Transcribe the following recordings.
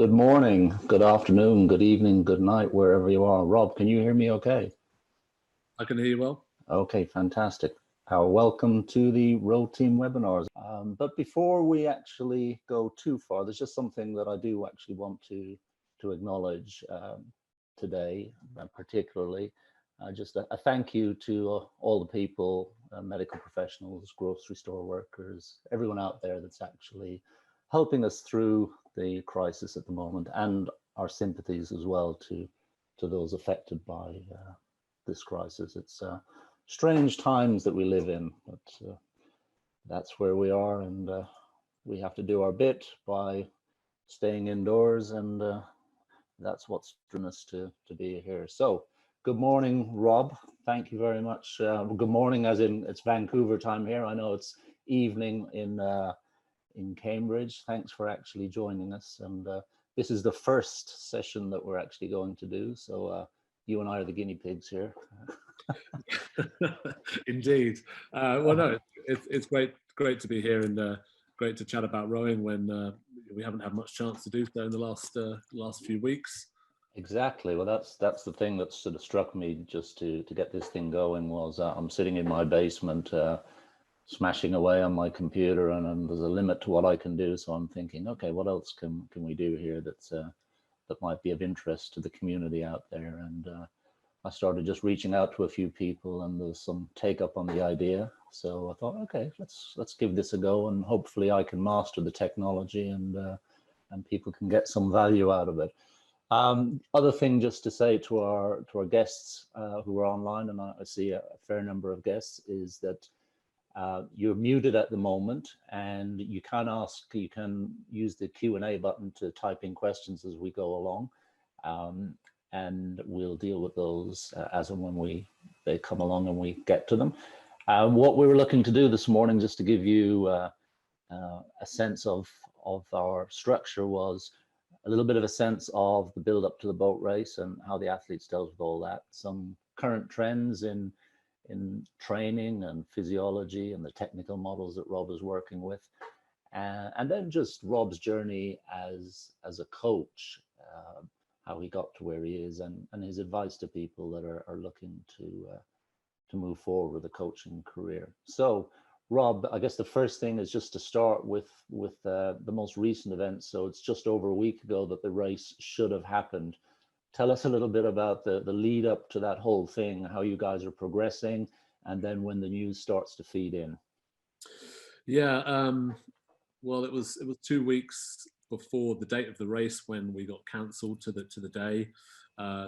Good morning, good afternoon, good evening, good night, wherever you are. Rob, can you hear me okay? I can hear you well. Okay, fantastic. Welcome to the Row.Team webinars. But before we actually go too far, there's just something that I do actually want to acknowledge today, particularly. Just a thank you to all the people, medical professionals, grocery store workers, everyone out there that's actually helping us through the crisis at the moment, and our sympathies as well to those affected by this crisis. It's strange times that we live in, but that's where we are, and we have to do our bit by staying indoors, and that's what's driven us to be here. So good morning, Rob. Thank you very much. Good morning, as in it's Vancouver time here. I know it's evening in Cambridge. Thanks for actually joining us. And this is the first session that we're actually going to do. So you and I are the guinea pigs here. Indeed. Well, no, it's great to be here, and great to chat about rowing when we haven't had much chance to do so in the last few weeks. Exactly. Well, that's the thing that sort of struck me just to get this thing going was I'm sitting in my basement smashing away on my computer, and there's a limit to what I can do. So I'm thinking, okay, what else can we do here that might be of interest to the community out there? And I started just reaching out to a few people, and there's some take up on the idea. So I thought, okay, let's give this a go, and hopefully I can master the technology, and people can get some value out of it. Other thing just to say to our guests who are online, and I see a fair number of guests, is that you're muted at the moment, and you can use the Q&A button to type in questions as we go along, and we'll deal with those as and when they come along and we get to them. What we were looking to do this morning, just to give you a sense of our structure, was a little bit of a sense of the build up to the boat race and how the athletes dealt with all that, some current trends in training and physiology and the technical models that Rob is working with, and then just Rob's journey as a coach, how he got to where he is, and his advice to people that are looking to move forward with a coaching career. So Rob, I guess the first thing is just to start with the most recent events. So it's just over a week ago that the race should have happened. Tell us a little bit about the lead up to that whole thing, how you guys are progressing, and then when the news starts to feed in. Yeah, well, it was 2 weeks before the date of the race when we got cancelled to the day.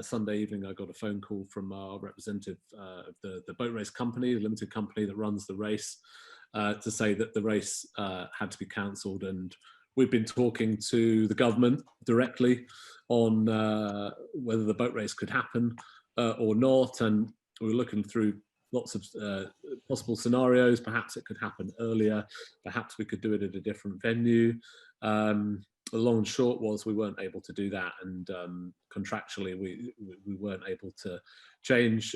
Sunday evening, I got a phone call from our representative of the boat race company, the limited company that runs the race, to say that the race had to be cancelled. And we've been talking to the government directly on whether the boat race could happen or not, and we were looking through lots of possible scenarios. Perhaps it could happen earlier, perhaps we could do it at a different venue. The long and short was we weren't able to do that, and contractually we weren't able to change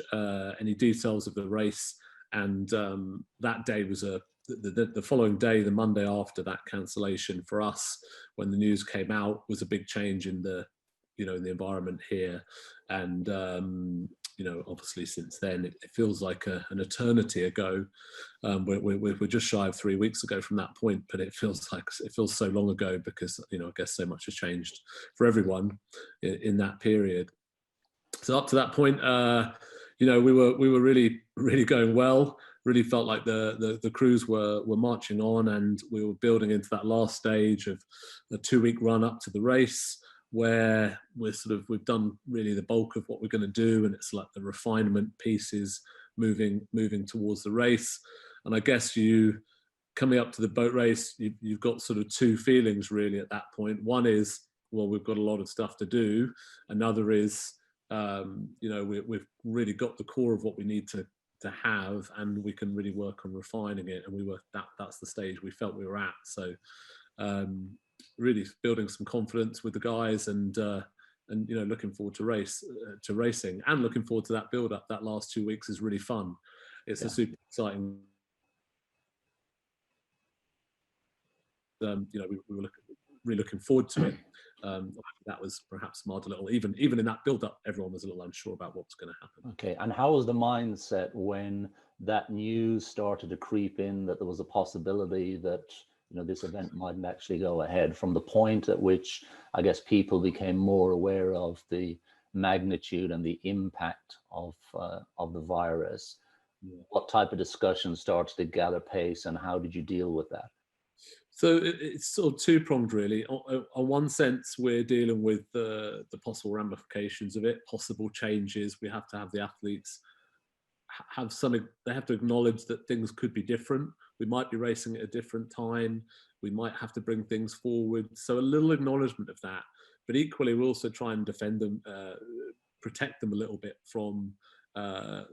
any details of the race. And that day was the following day, the Monday after that cancellation, for us, when the news came out, was a big change in the in the environment here. And obviously since then it feels like an eternity ago. We're just shy of 3 weeks ago from that point, but it feels so long ago because I guess so much has changed for everyone in that period. So up to that point, we were really going well. Really felt like the crews were marching on, and we were building into that last stage of the 2-week run up to the race, where we've done really the bulk of what we're going to do, and it's like the refinement pieces moving towards the race. And I guess coming up to the boat race, you've got sort of two feelings really at that point. One is, well, we've got a lot of stuff to do. Another is, we've really got the core of what we need to have, and we can really work on refining it. And that's the stage we felt we were at. So really building some confidence with the guys, and looking forward to racing, and looking forward to that build up. That last 2 weeks is really fun. It's a super exciting. We were really looking forward to it. That was perhaps marred a little. Even in that build-up, everyone was a little unsure about what was going to happen. Okay, and how was the mindset when that news started to creep in that there was a possibility that this event mightn't actually go ahead? From the point at which I guess people became more aware of the magnitude and the impact of the virus, what type of discussion started to gather pace, and how did you deal with that? So it's sort of two-pronged, really. On one sense, we're dealing with the possible ramifications of it, possible changes. We have to have the athletes have something. They have to acknowledge that things could be different. We might be racing at a different time. We might have to bring things forward. So a little acknowledgement of that. But equally, we also try and defend them, protect them a little bit from, I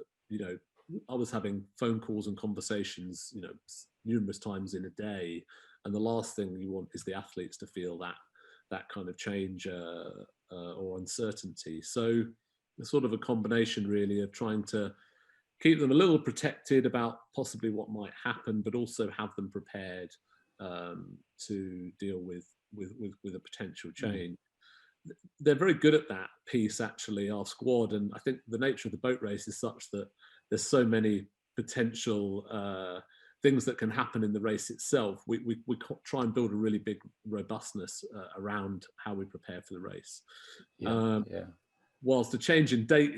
was having phone calls and conversations, numerous times in a day. And the last thing you want is the athletes to feel that kind of change or uncertainty. So it's sort of a combination, really, of trying to keep them a little protected about possibly what might happen, but also have them prepared to deal with a potential change. They're very good at that piece, actually, our squad. And I think the nature of the boat race is such that there's so many potential things that can happen in the race itself. We try and build a really big robustness around how we prepare for the race. Whilst the change in date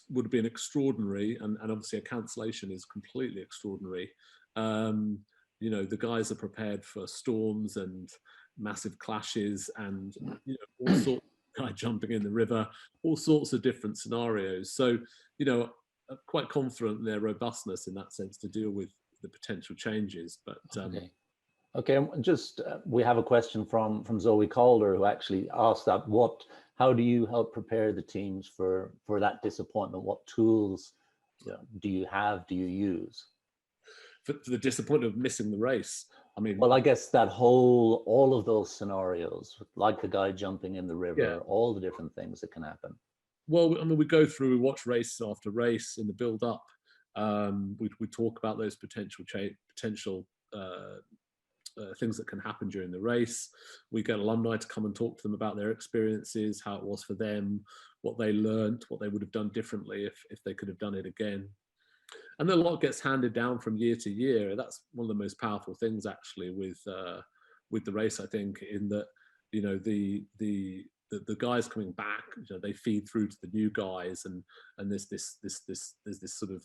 would have been extraordinary, and obviously a cancellation is completely extraordinary. The guys are prepared for storms and massive clashes and all sorts of guy jumping in the river, all sorts of different scenarios. So, I'm quite confident in their robustness in that sense to deal with the potential changes. But okay. Just we have a question from Zoe Calder, who actually asked that. How do you help prepare the teams for that disappointment? What tools do you use? For the disappointment of missing the race. I mean, well, I guess all of those scenarios, like the guy jumping in the river, all the different things that can happen. Well, I mean, we watch race after race in the build up. We talk about those potential things that can happen during the race. We get alumni to come and talk to them about their experiences, how it was for them, what they learned, what they would have done differently if they could have done it again. And then a lot gets handed down from year to year. That's one of the most powerful things, actually, with the race, I think, in that the guys coming back, they feed through to the new guys, and there's this sort of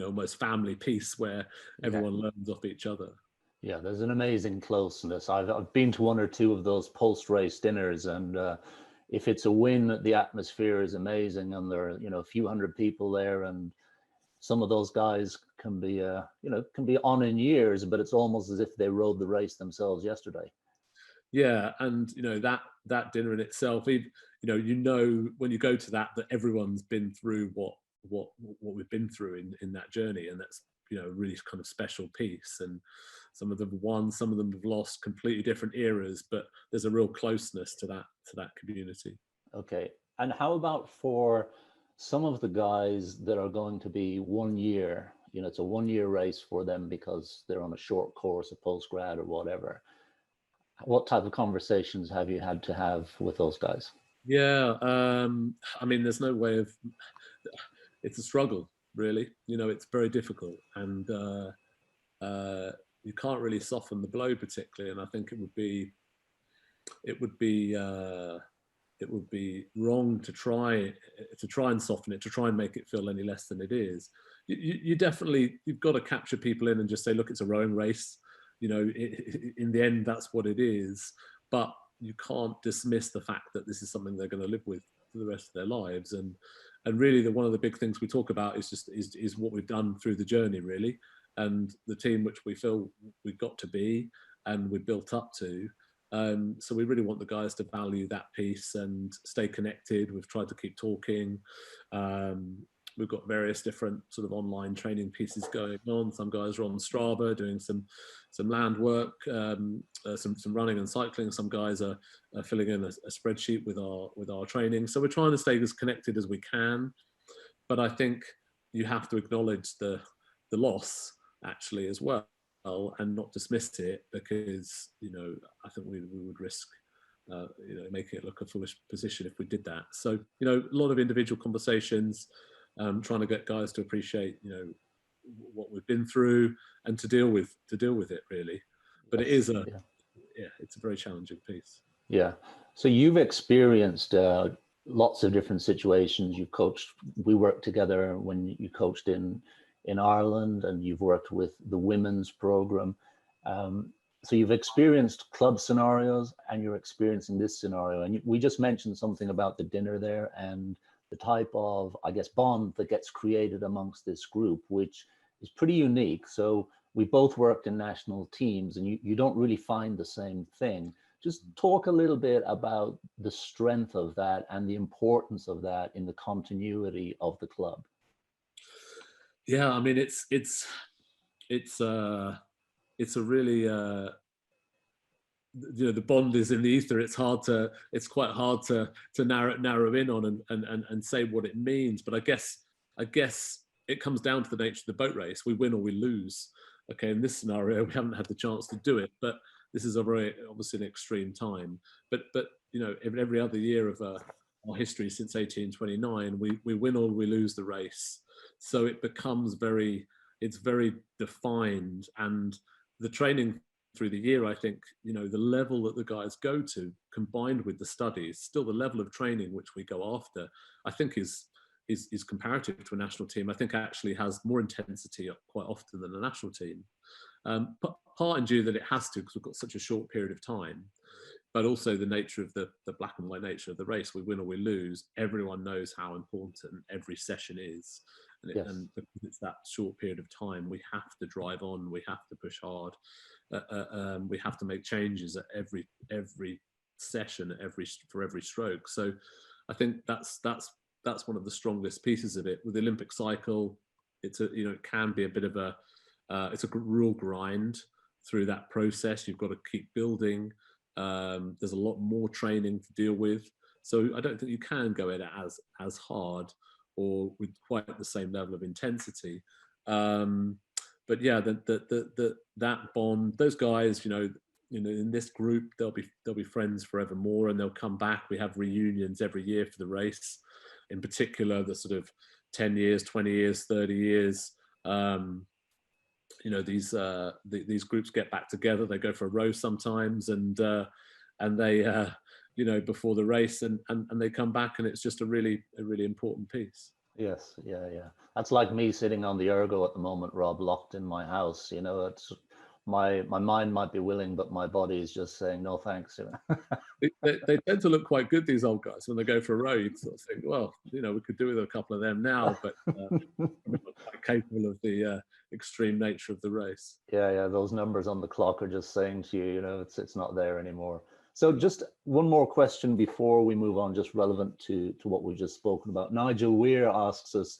almost family piece where everyone learns off each other. Yeah, there's an amazing closeness. I've been to one or two of those post-race dinners, and if it's a win, the atmosphere is amazing, and there are a few hundred people there, and some of those guys can be on in years, but it's almost as if they rode the race themselves yesterday. Yeah, and that dinner in itself, when you go to that everyone's been through what we've been through in that journey, and that's a really kind of special piece. And some of them have won, some of them have lost, completely different eras, but there's a real closeness to that community. Okay, and how about for some of the guys that are going to be 1 year? It's a 1 year race for them because they're on a short course, a postgrad or whatever. What type of conversations have you had to have with those guys? Yeah, I mean, there's no way of. It's a struggle, really. It's very difficult, and you can't really soften the blow particularly. And I think it would be wrong to try and soften it, to try and make it feel any less than it is. You've got to capture people in and just say, look, it's a rowing race. In the end, that's what it is. But you can't dismiss the fact that this is something they're going to live with for the rest of their lives. And really, one of the big things we talk about is what we've done through the journey, really, and the team which we feel we've got to be and we built up to. So we really want the guys to value that piece and stay connected. We've tried to keep talking. We've got various different sort of online training pieces going on. Some guys are on Strava doing some land work, some running and cycling. Some guys are filling in a spreadsheet with our training. So we're trying to stay as connected as we can. But I think you have to acknowledge the loss actually as well. and not dismiss it, because, you know, I think we would risk, you know, making it look a foolish position if we did that. So, you know, a lot of individual conversations, trying to get guys to appreciate, you know, what we've been through and to deal with it really. But it is a, yeah, it's a very challenging piece. Yeah. So you've experienced lots of different situations. You've coached. We worked together when you coached in Ireland, and you've worked with the women's program. So you've experienced club scenarios, and you're experiencing this scenario. And we just mentioned something about the dinner there, and the type of, I guess, bond that gets created amongst this group, which is pretty unique. So we both worked in national teams, and you don't really find the same thing. Just talk a little bit about the strength of that and the importance of that in the continuity of the club. Yeah, I mean, it's a really, you know, the bond is in the ether. It's quite hard to narrow in on and say what it means. But I guess it comes down to the nature of the boat race. We win or we lose. Okay, in this scenario, we haven't had the chance to do it, but this is a very, obviously, an extreme time. But you know, every other year of our history since 1829, we win or we lose the race. So it becomes it's very defined, and the training through the year, I think, you know, the level that the guys go to, combined with the studies, still the level of training which we go after, I think is comparative to a national team. I think actually has more intensity quite often than a national team. Part and due that it has to, because we've got such a short period of time, but also the nature of the black and white nature of the race. We win or we lose. Everyone knows how important every session is. And because it's that short period of time, we have to drive on, we have to push hard, we have to make changes at every session, for every stroke. So I think that's one of the strongest pieces of it. With the Olympic cycle, it's a, you know, it can be a bit of a it's a real grind through that process. You've got to keep building. There's a lot more training to deal with. So I don't think you can go at it as hard or with quite the same level of intensity. But yeah, that bond, those guys, you know, in this group, they'll be friends forevermore, and they'll come back. We have reunions every year for the race, in particular the sort of 10 years, 20 years, 30 years. You know, these groups get back together. They go for a row sometimes, and they you know, before the race, and they come back, and it's just a really important piece. Yes, yeah. That's like me sitting on the ergo at the moment, Rob, locked in my house. You know, it's my mind might be willing, but my body is just saying no thanks. They tend to look quite good, these old guys, when they go for a row. You sort of think, well, you know, we could do with a couple of them now, but we're not quite capable of the extreme nature of the race. Yeah. Those numbers on the clock are just saying to you, you know, it's not there anymore. So just one more question before we move on, just relevant to what we've just spoken about. Nigel Weir asks us,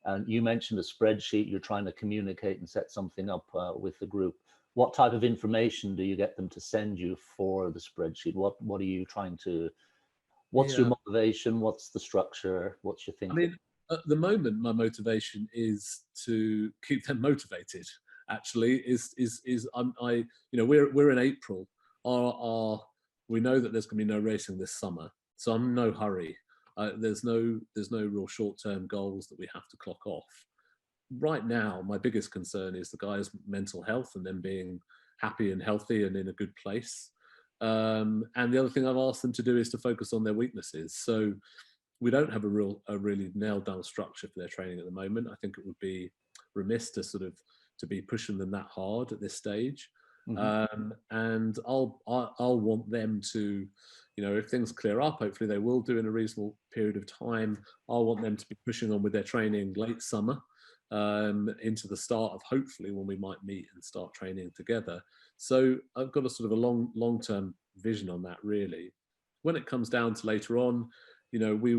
and you mentioned a spreadsheet, you're trying to communicate and set something up with the group. What type of information do you get them to send you for the spreadsheet? What are you trying to, what's your motivation? What's the structure? What's your thinking? I mean, at the moment, my motivation is to keep them motivated. Actually, you know, we're in April. We know that there's going to be no racing this summer, so I'm in no hurry. There's no real short-term goals that we have to clock off. Right now, my biggest concern is the guys' mental health and them being happy and healthy and in a good place. And the other thing I've asked them to do is to focus on their weaknesses. So we don't have a really nailed down structure for their training at the moment. I think it would be remiss to be pushing them that hard at this stage. Mm-hmm. And I'll want them to, you know, if things clear up, hopefully they will do in a reasonable period of time. I'll want them to be pushing on with their training late summer, into the start of hopefully when we might meet and start training together. So I've got a sort of a long-term vision on that, really. When it comes down to later on, you know, we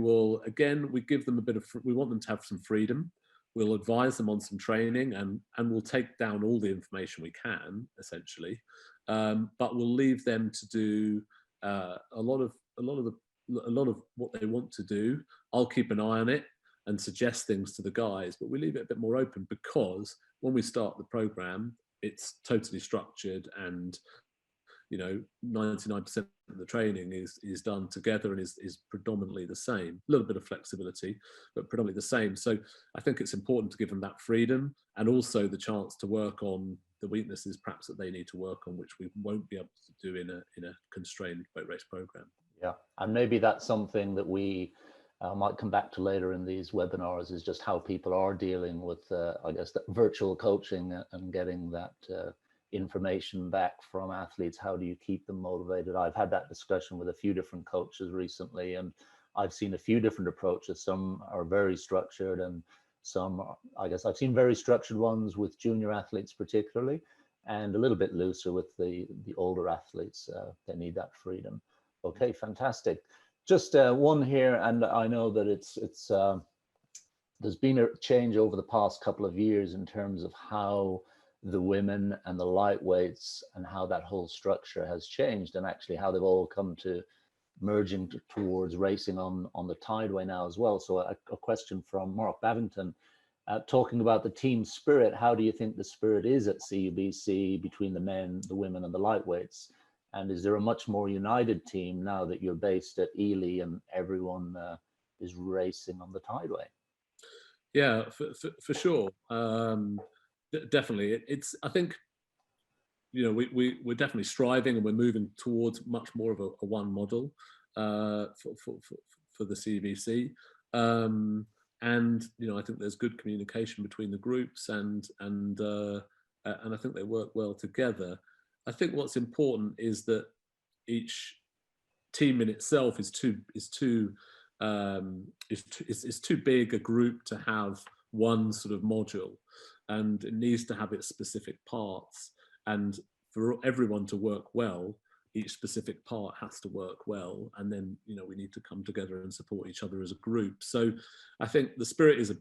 give them we want them to have some freedom. We'll advise them on some training, and we'll take down all the information we can, essentially. But we'll leave them to do a lot of what they want to do. I'll keep an eye on it and suggest things to the guys, but we leave it a bit more open, because when we start the program, it's totally structured, and 99% of the training is done together and is predominantly the same. A little bit of flexibility, but predominantly the same. So I think it's important to give them that freedom, and also the chance to work on the weaknesses perhaps that they need to work on, which we won't be able to do in a constrained boat race program. Yeah, and maybe that's something that we might come back to later in these webinars, is just how people are dealing with, I guess, the virtual coaching and getting that information back from athletes. How do you keep them motivated? I've had that discussion with a few different coaches recently, and I've seen a few different approaches. Some are very structured, and some, I guess I've seen very structured ones with junior athletes particularly, and a little bit looser with the older athletes. They need that freedom. Okay, fantastic. Just one here, and I know that it's there's been a change over the past couple of years in terms of how the women and the lightweights and how that whole structure has changed, and actually how they've all come to merging towards racing on the tideway now as well. So a question from Mark Bavington, talking about the team spirit. How do you think the spirit is at CUBC between the men, the women, and the lightweights? And is there a much more united team now that you're based at Ely and everyone is racing on the tideway? Yeah, for sure. Definitely. I think, we're definitely striving, and we're moving towards much more of a one model for the CBC. And I think there's good communication between the groups, and I think they work well together. I think what's important is that each team in itself is too big a group to have one sort of module, and it needs to have its specific parts. And for everyone to work well, each specific part has to work well, and then we need to come together and support each other as a group. So I think the spirit is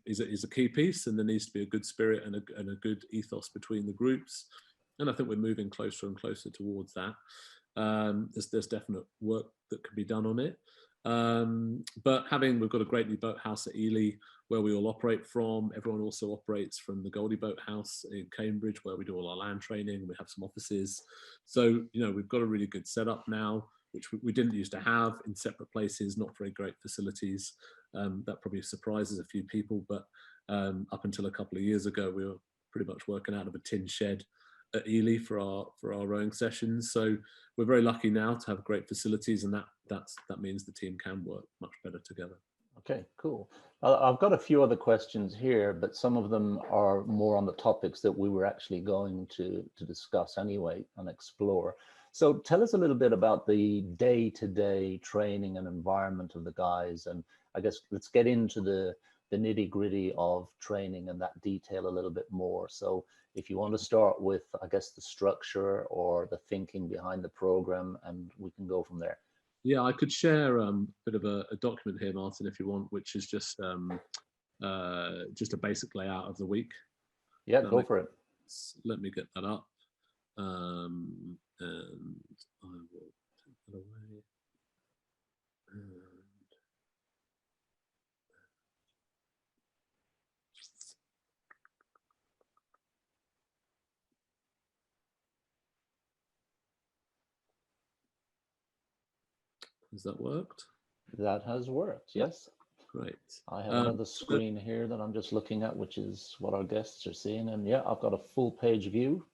a key piece, and there needs to be a good spirit and a good ethos between the groups. And I think we're moving closer and closer towards that. There's definite work that can be done on it. But we've got a great new boathouse at Ely where we all operate from. Everyone also operates from the Goldie Boathouse in Cambridge, where we do all our land training. We have some offices. So, we've got a really good setup now, which we didn't used to have, in separate places, not very great facilities. That probably surprises a few people, but up until a couple of years ago, we were pretty much working out of a tin shed at Ely for our rowing sessions. So we're very lucky now to have great facilities, and that means the team can work much better together. Okay, cool. I've got a few other questions here, but some of them are more on the topics that we were actually going to discuss anyway and explore. So tell us a little bit about the day-to-day training and environment of the guys, and I guess let's get into the nitty-gritty of training and that detail a little bit more. So if you want to start with, I guess, the structure or the thinking behind the program, and we can go from there. Yeah, I could share a bit of a document here, Martin, if you want, which is just a basic layout of the week. Yeah, go for it. Let me get that up, and I will take that away. Has that worked? That has worked, yes. Great. I have another screen here that I'm just looking at, which is what our guests are seeing. And yeah, I've got a full page view.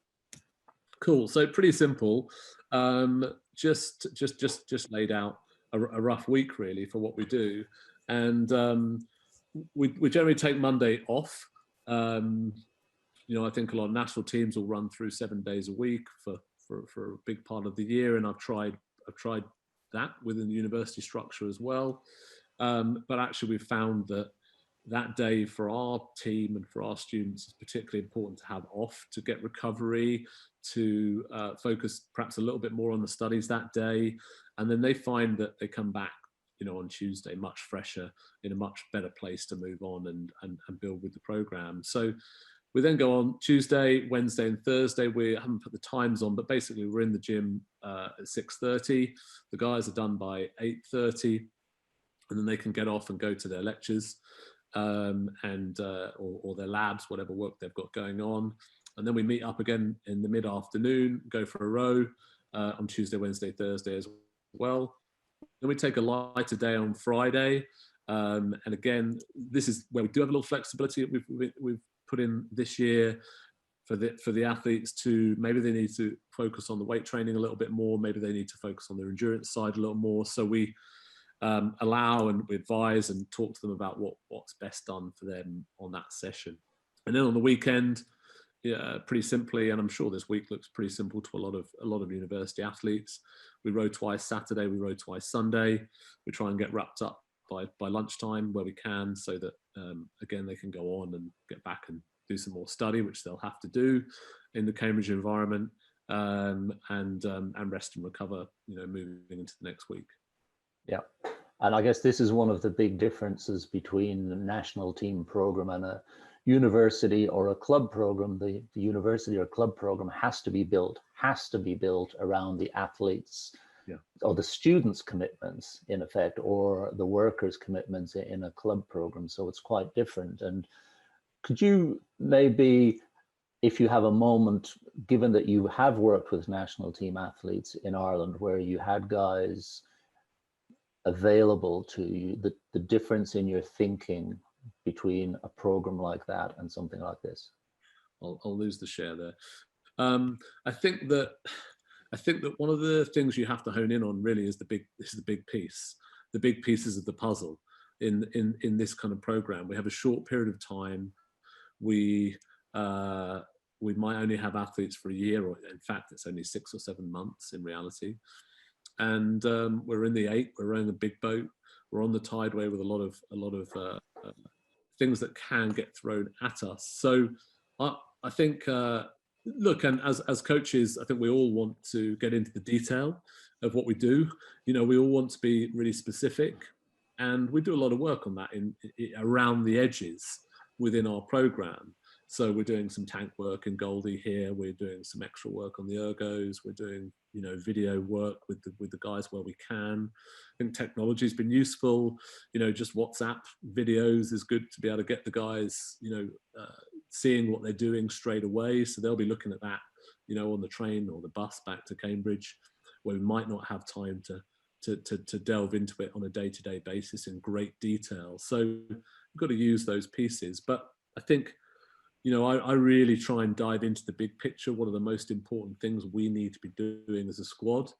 Cool. So pretty simple. Just laid out a rough week really for what we do. And we generally take Monday off. I think a lot of national teams will run through 7 days a week for a big part of the year. And I've tried that within the university structure as well. But actually we've found that day for our team and for our students is particularly important to have off, to get recovery, to focus perhaps a little bit more on the studies that day. And then they find that they come back, on Tuesday much fresher, in a much better place to move on and build with the program. So we then go on Tuesday, Wednesday, and Thursday. We haven't put the times on, but basically we're in the gym at 6:30. The guys are done by 8:30, and then they can get off and go to their lectures or their labs, whatever work they've got going on. and then we meet up again in the mid-afternoon, go for a row on Tuesday, Wednesday, Thursday as well. Then we take a lighter day on Friday. And again, this is where we do have a little flexibility we've put in this year for the athletes to, maybe they need to focus on the weight training a little bit more, maybe they need to focus on their endurance side a little more. So we allow and we advise and talk to them about what's best done for them on that session. And then on the weekend, yeah, pretty simply, and I'm sure this week looks pretty simple to a lot of university athletes. We row twice Saturday, we row twice Sunday. We try and get wrapped up by lunchtime where we can, so that again they can go on and get back and do some more study, which they'll have to do in the Cambridge environment, and rest and recover, moving into the next week. Yeah, and I guess this is one of the big differences between the national team program and a university or a club program. The university or club program has to be built around the athletes, yeah, or the students' commitments in effect, or the workers' commitments in a club program. So it's quite different. And could you maybe, if you have a moment, given that you have worked with national team athletes in Ireland, where you had guys available to you, the difference in your thinking between a program like that and something like this? I'll lose the share there. I think that one of the things you have to hone in on really is the big piece, the big pieces of the puzzle in this kind of program. We have a short period of time. We might only have athletes for a year, or in fact, it's only 6 or 7 months in reality. And we're in the 8. We're rowing a big boat. We're on the tideway with a lot of things that can get thrown at us. So I think, look, and as coaches, I think we all want to get into the detail of what we do. We all want to be really specific, and we do a lot of work on that around the edges within our program. So we're doing some tank work in Goldie here. We're doing some extra work on the ergos. We're doing, video work with the guys where we can. I think technology has been useful. Just WhatsApp videos is good to be able to get the guys, seeing what they're doing straight away. So they'll be looking at that, on the train or the bus back to Cambridge, where we might not have time to delve into it on a day-to-day basis in great detail. So we've got to use those pieces. But I think, I really try and dive into the big picture. What are the most important things we need to be doing as a squad?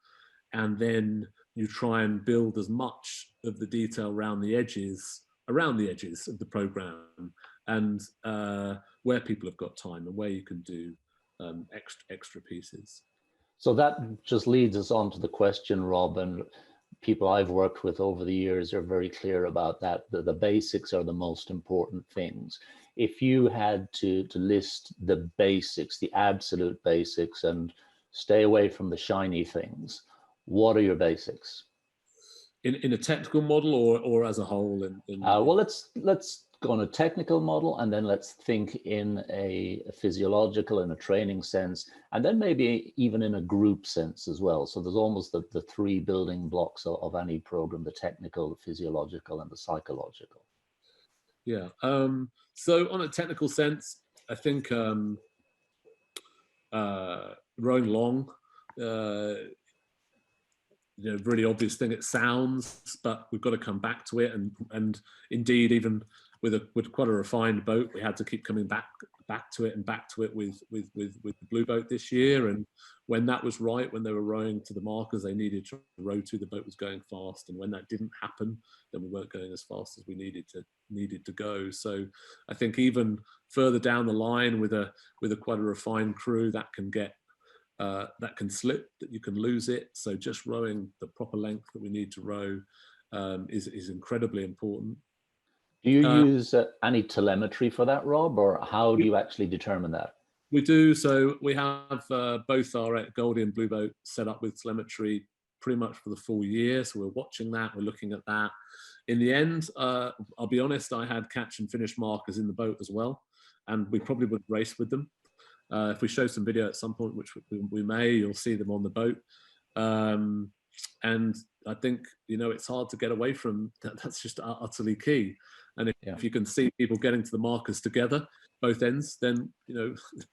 And then you try and build as much of the detail around the edges of the program, and where people have got time and where you can do extra pieces. So that just leads us on to the question, Rob, and people I've worked with over the years are very clear about that. The basics are the most important things. If you had to list the basics, the absolute basics, and stay away from the shiny things, what are your basics? In a technical model, or as a whole? Well, let's go on a technical model, and then let's think in a physiological and a training sense, and then maybe even in a group sense as well. So there's almost the 3 building blocks of any program: the technical, the physiological, and the psychological. Yeah. So on a technical sense, I think rowing long, really obvious thing it sounds, but we've got to come back to it. And indeed, even with quite a refined boat, we had to keep coming back to it with the blue boat this year. And when that was right, when they were rowing to the markers they needed to row to, the boat was going fast. And when that didn't happen, then we weren't going as fast as we needed to go. So I think even further down the line with quite a refined crew, that can get that can slip, that you can lose it. So just rowing the proper length that we need to row is incredibly important. Do you use any telemetry for that, Rob, or how do you actually determine that? We do. So we have both our Goldie and Blue Boat set up with telemetry pretty much for the full year. So we're watching that, we're looking at that. In the end, I'll be honest, I had catch and finish markers in the boat as well, and we probably would race with them. If we show some video at some point, which we may, you'll see them on the boat. And I think, it's hard to get away from that. That's just utterly key. And if you can see people getting to the markers together, both ends, then,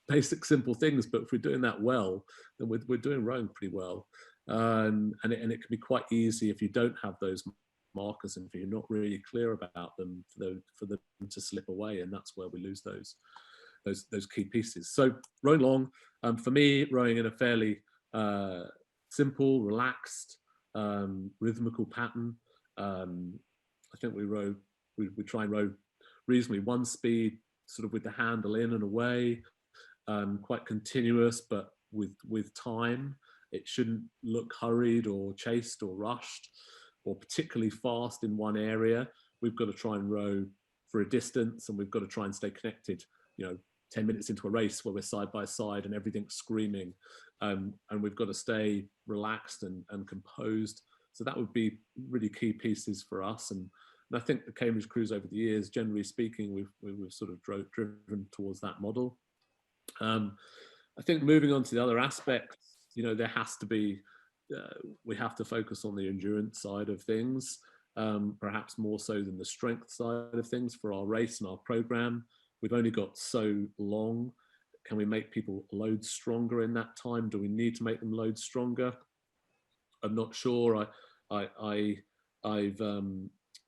basic, simple things. But if we're doing that well, then we're doing rowing pretty well. And it can be quite easy if you don't have those markers and if you're not really clear about them, for them to slip away. And that's where we lose those key pieces. So rowing long, for me, rowing in a fairly simple, relaxed, rhythmical pattern. I think we try and row reasonably one speed, sort of with the handle in and away, quite continuous, but with time. It shouldn't look hurried or chased or rushed or particularly fast in one area. We've got to try and row for a distance, and we've got to try and stay connected, 10 minutes into a race where we're side by side and everything's screaming, and we've got to stay relaxed and composed. So that would be really key pieces for us. And I think the Cambridge crews over the years, generally speaking, we've sort of driven towards that model. I think moving on to the other aspects, there has to be, we have to focus on the endurance side of things, perhaps more so than the strength side of things for our race and our program. We've only got so long. Can we make people load stronger in that time? Do we need to make them load stronger? I'm not sure.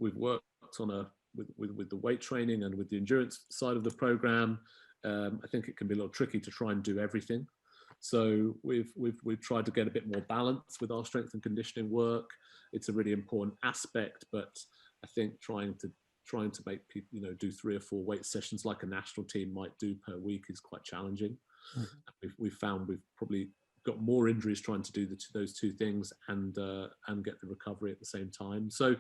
We've worked on with the weight training and with the endurance side of the program. I think it can be a little tricky to try and do everything. So we've tried to get a bit more balance with our strength and conditioning work. It's a really important aspect, but I think trying to make people, do 3 or 4 weight sessions like a national team might do per week is quite challenging. Mm-hmm. We've found we've probably got more injuries trying to do those two things and get the recovery at the same time. So,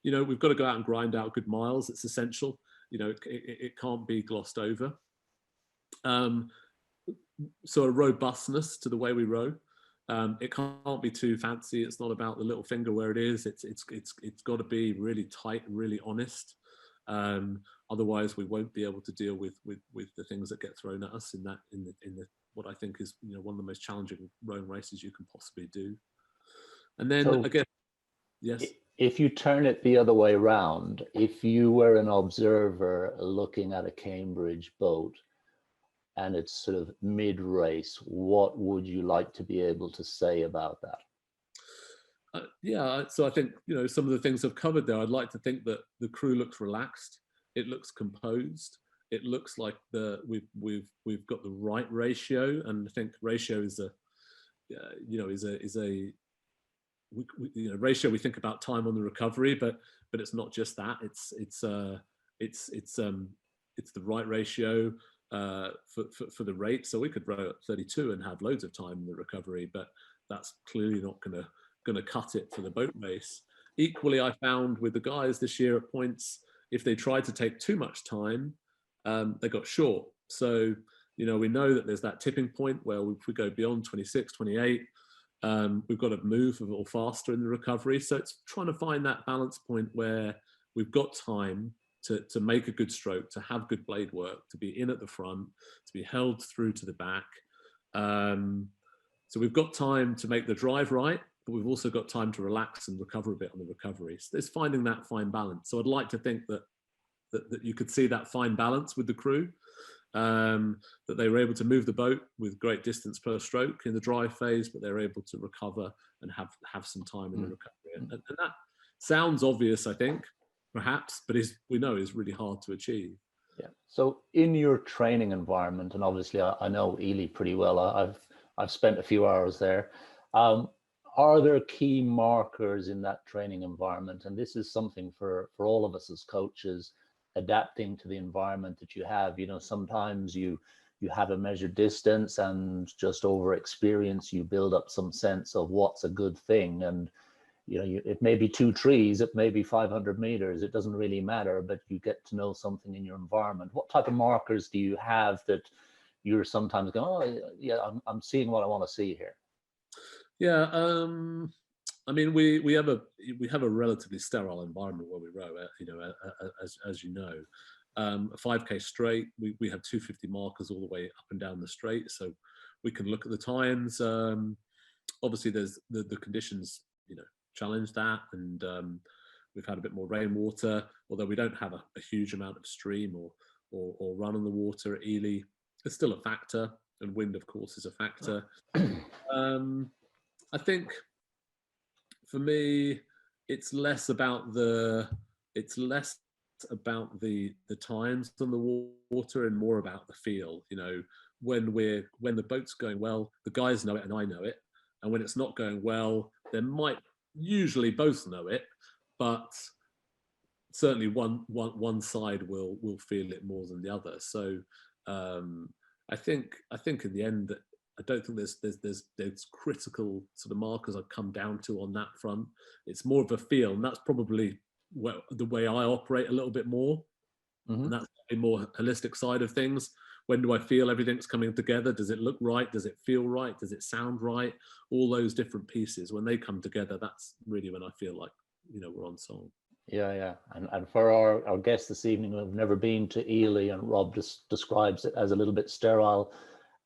we've got to go out and grind out good miles. It's essential. It can't be glossed over. So a robustness to the way we row. It can't be too fancy. It's not about the little finger where it is. It's got to be really tight, really honest. Otherwise, we won't be able to deal with the things that get thrown at us in the what I think is one of the most challenging rowing races you can possibly do. And then so again, yes. If you turn it the other way around, if you were an observer looking at a Cambridge boat and it's sort of mid-race, what would you like to be able to say about that? Yeah, so I think some of the things I've covered there. I'd like to think that the crew looks relaxed. It looks composed. It looks like we've got the right ratio, and I think ratio is ratio. We think about time on the recovery, but it's not just that. It's the right ratio for the rate. So we could row at 32 and have loads of time in the recovery, but that's clearly not going to cut it for the boat race. Equally, I found with the guys this year at points, if they tried to take too much time, they got short. So we know that there's that tipping point where if we go beyond 26, 28, we've got to move a little faster in the recovery. So it's trying to find that balance point where we've got time to make a good stroke, to have good blade work, to be in at the front, to be held through to the back. So we've got time to make the drive right, but we've also got time to relax and recover a bit on the recovery. So it's finding that fine balance. So I'd like to think that you could see that fine balance with the crew, that they were able to move the boat with great distance per stroke in the drive phase, but they're able to recover and have some time in the recovery. And that sounds obvious, I think, perhaps, but we know is really hard to achieve. Yeah. So in your training environment, and obviously I know Ely pretty well. I've spent a few hours there. Are there key markers in that training environment? And this is something for all of us as coaches, adapting to the environment that you have. Sometimes you have a measured distance, and just over experience, you build up some sense of what's a good thing. And it may be 2 trees, it may be 500 meters, it doesn't really matter, but you get to know something in your environment. What type of markers do you have that you're sometimes going, oh yeah, I'm seeing what I want to see here? Yeah, I mean, we have a relatively sterile environment where we row. As you know, a 5K straight, we have 250 markers all the way up and down the straight, so we can look at the times. Obviously, there's the conditions challenge that. And we've had a bit more rainwater, although we don't have a huge amount of stream or run on the water at Ely. It's still a factor, and wind, of course, is a factor. I think for me, it's less about the times on the water and more about the feel. When the boat's going well, the guys know it and I know it, and when it's not going well, they might usually both know it, but certainly one side will feel it more than the other. So I think in the end that I don't think there's critical sort of markers I've come down to on that front. It's more of a feel, and that's probably the way I operate a little bit more. And that's a more holistic side of things. When do I feel everything's coming together? Does it look right? Does it feel right? Does it sound right? All those different pieces, when they come together, that's really when I feel like we're on song. Yeah. And for our guests this evening who have never been to Ely, and Rob just describes it as a little bit sterile.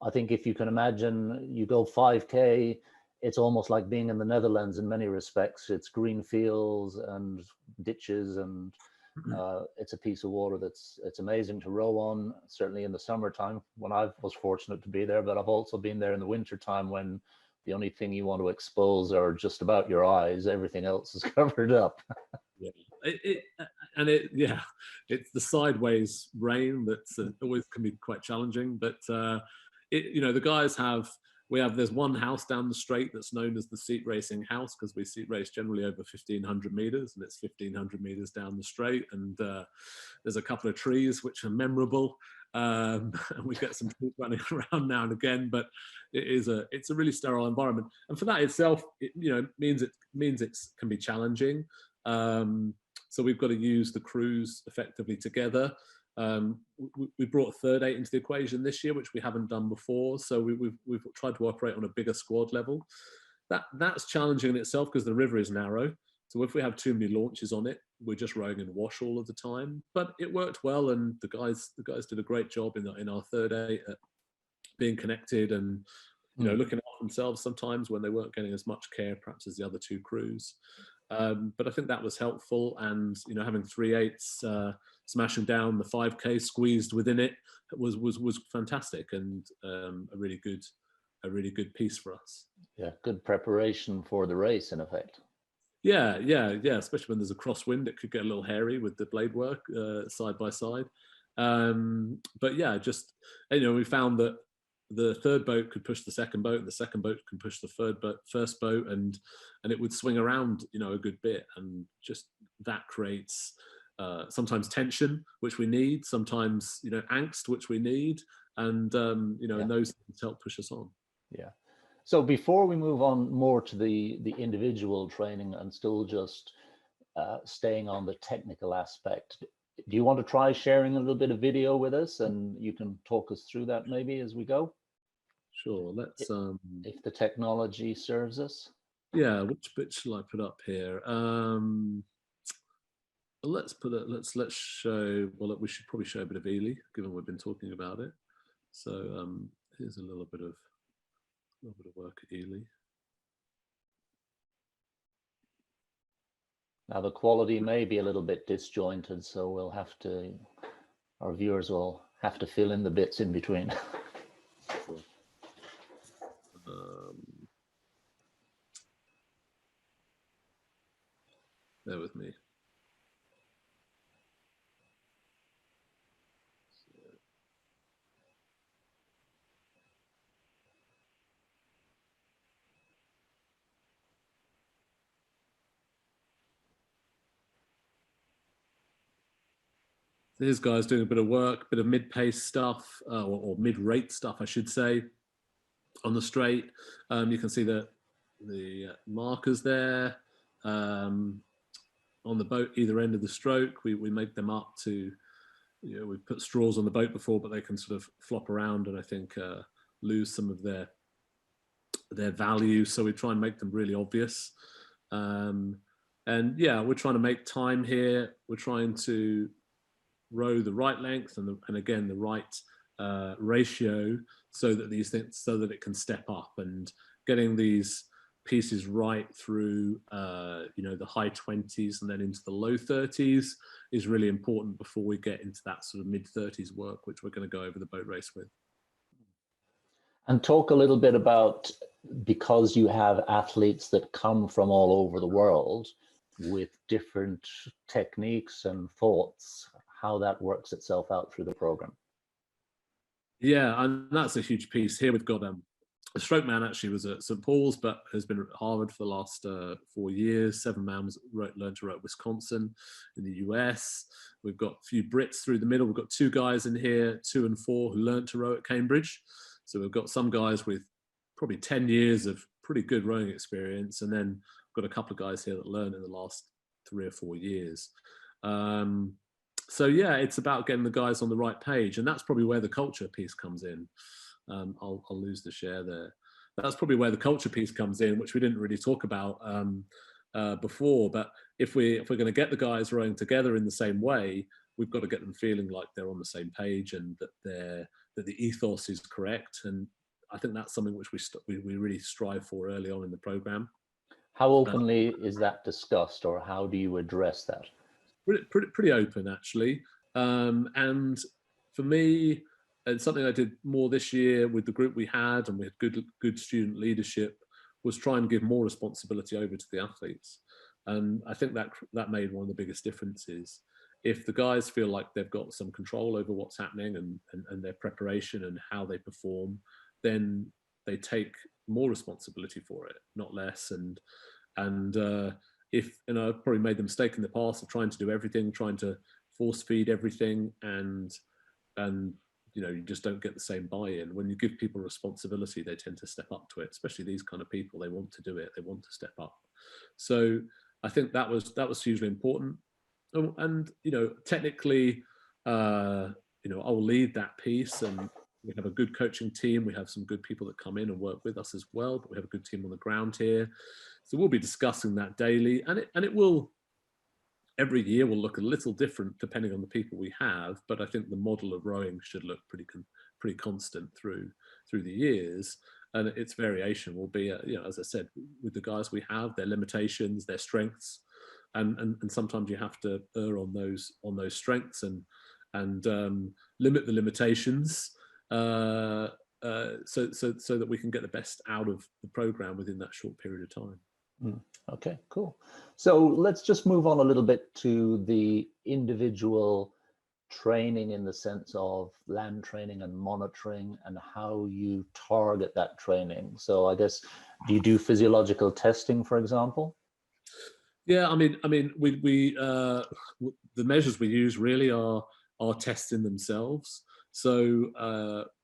I think if you can imagine, you go 5K, it's almost like being in the Netherlands in many respects. It's green fields and ditches, and it's a piece of water it's amazing to row on, certainly in the summertime when I was fortunate to be there, but I've also been there in the wintertime when the only thing you want to expose are just about your eyes. Everything else is covered up. Yeah. It's the sideways rain that's always can be quite challenging, but the guys there's one house down the straight that's known as the seat racing house, because we seat race generally over 1,500 meters, and it's 1,500 meters down the straight, and there's a couple of trees which are memorable, and we get some people running around now and again, but it's a really sterile environment, and for that itself, means it can be challenging. So we've got to use the crews effectively together. We brought a third eight into the equation this year, which we haven't done before. So we've tried to operate on a bigger squad level. That's challenging in itself because the river is narrow. So if we have too many launches on it, we're just rowing in wash all of the time. But it worked well, and the guys did a great job in our third eight at being connected and looking after themselves sometimes when they weren't getting as much care perhaps as the other two crews. But I think that was helpful, and having 3/8 smashing down the 5K squeezed within it was fantastic, and a really good piece for us. Yeah, good preparation for the race in effect. Yeah, especially when there's a crosswind, it could get a little hairy with the blade work side by side. But yeah, just we found that the third boat could push the second boat, and the second boat can push the first boat, and it would swing around, a good bit, and just that creates sometimes tension, which we need, sometimes angst, which we need, and and those things help push us on. Yeah. So before we move on more to the individual training and still just staying on the technical aspect, do you want to try sharing a little bit of video with us, and you can talk us through that maybe as we go? Sure. Let's if the technology serves us. Yeah, which bit shall I put up here? Let's show. Well, we should probably show a bit of Ely, given we've been talking about it. So here's a little bit of work at Ely. Now the quality may be a little bit disjointed, so our viewers will have to fill in the bits in between. Sure. Bear with me. These guys doing a bit of work, bit of mid-pace stuff, or mid-rate stuff, I should say, on the straight. You can see the markers there on the boat, either end of the stroke. We make them up to, we've put straws on the boat before, but they can sort of flop around and I think lose some of their value. So we try and make them really obvious. And yeah, we're trying to make time here. We're trying to row the right length and again the right ratio, so that these things, so that it can step up, and getting these pieces right through, you know, the high 20s and then into the low 30s is really important before we get into that sort of mid 30s work, which we're going to go over the boat race with. And talk a little bit about, because you have athletes that come from all over the world with different techniques and thoughts, how that works itself out through the program. Yeah, and that's a huge piece. Here we've got a stroke man actually was at St. Paul's, but has been at Harvard for the last 4 years. 7 man learned to row at Wisconsin in the US. We've got a few Brits through the middle. We've got 2 guys in here, 2 and 4, who learned to row at Cambridge. So we've got some guys with probably 10 years of pretty good rowing experience, and then we've got a couple of guys here that learned in the last 3 or 4 years. So yeah, it's about getting the guys on the right page, and that's probably where the culture piece comes in. I'll lose the share there. That's probably where the culture piece comes in, which we didn't really talk about before. But if we're going to get the guys rowing together in the same way, we've got to get them feeling like they're on the same page and that the ethos is correct. And I think that's something which we really strive for early on in the program. How openly is that discussed, or how do you address that? Pretty open, actually. And for me, and something I did more this year with the group we had, and we had good student leadership, was try and give more responsibility over to the athletes. And I think that made one of the biggest differences. If the guys feel like they've got some control over what's happening and their preparation and how they perform, then they take more responsibility for it, not less. And if, and I've probably made the mistake in the past of trying to do everything, trying to force feed everything, and you know, you just don't get the same buy-in. When you give people responsibility, they tend to step up to it, especially these kind of people. They want to do it, they want to step up. So I think that was hugely important. And you know, technically, you know, I'll lead that piece, and we have a good coaching team. We have some good people that come in and work with us as well, but we have a good team on the ground here. So we'll be discussing that daily, and it will, every year will look a little different depending on the people we have, but I think the model of rowing should look pretty constant through the years, and its variation will be, you know, as I said, with the guys we have, their limitations, their strengths, and sometimes you have to err on those strengths and limit the limitations, so that we can get the best out of the program within that short period of time. Okay, cool. So let's just move on a little bit to the individual training, in the sense of land training and monitoring, and how you target that training. So I guess, do you do physiological testing, for example? Yeah, I mean, we the measures we use really are tests in themselves. So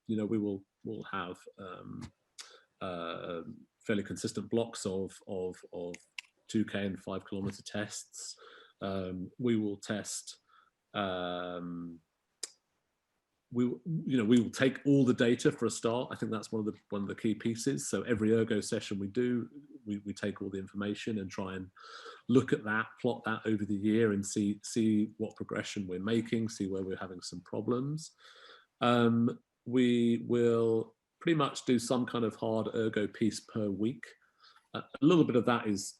you know, we'll have fairly consistent blocks of 2K and 5 kilometer tests. We will test. We will take all the data for a start. I think that's one of the key pieces. So every ergo session we do, we take all the information and try and look at that, plot that over the year, and see what progression we're making, see where we're having some problems. We will pretty much do some kind of hard ergo piece per week. A little bit of that is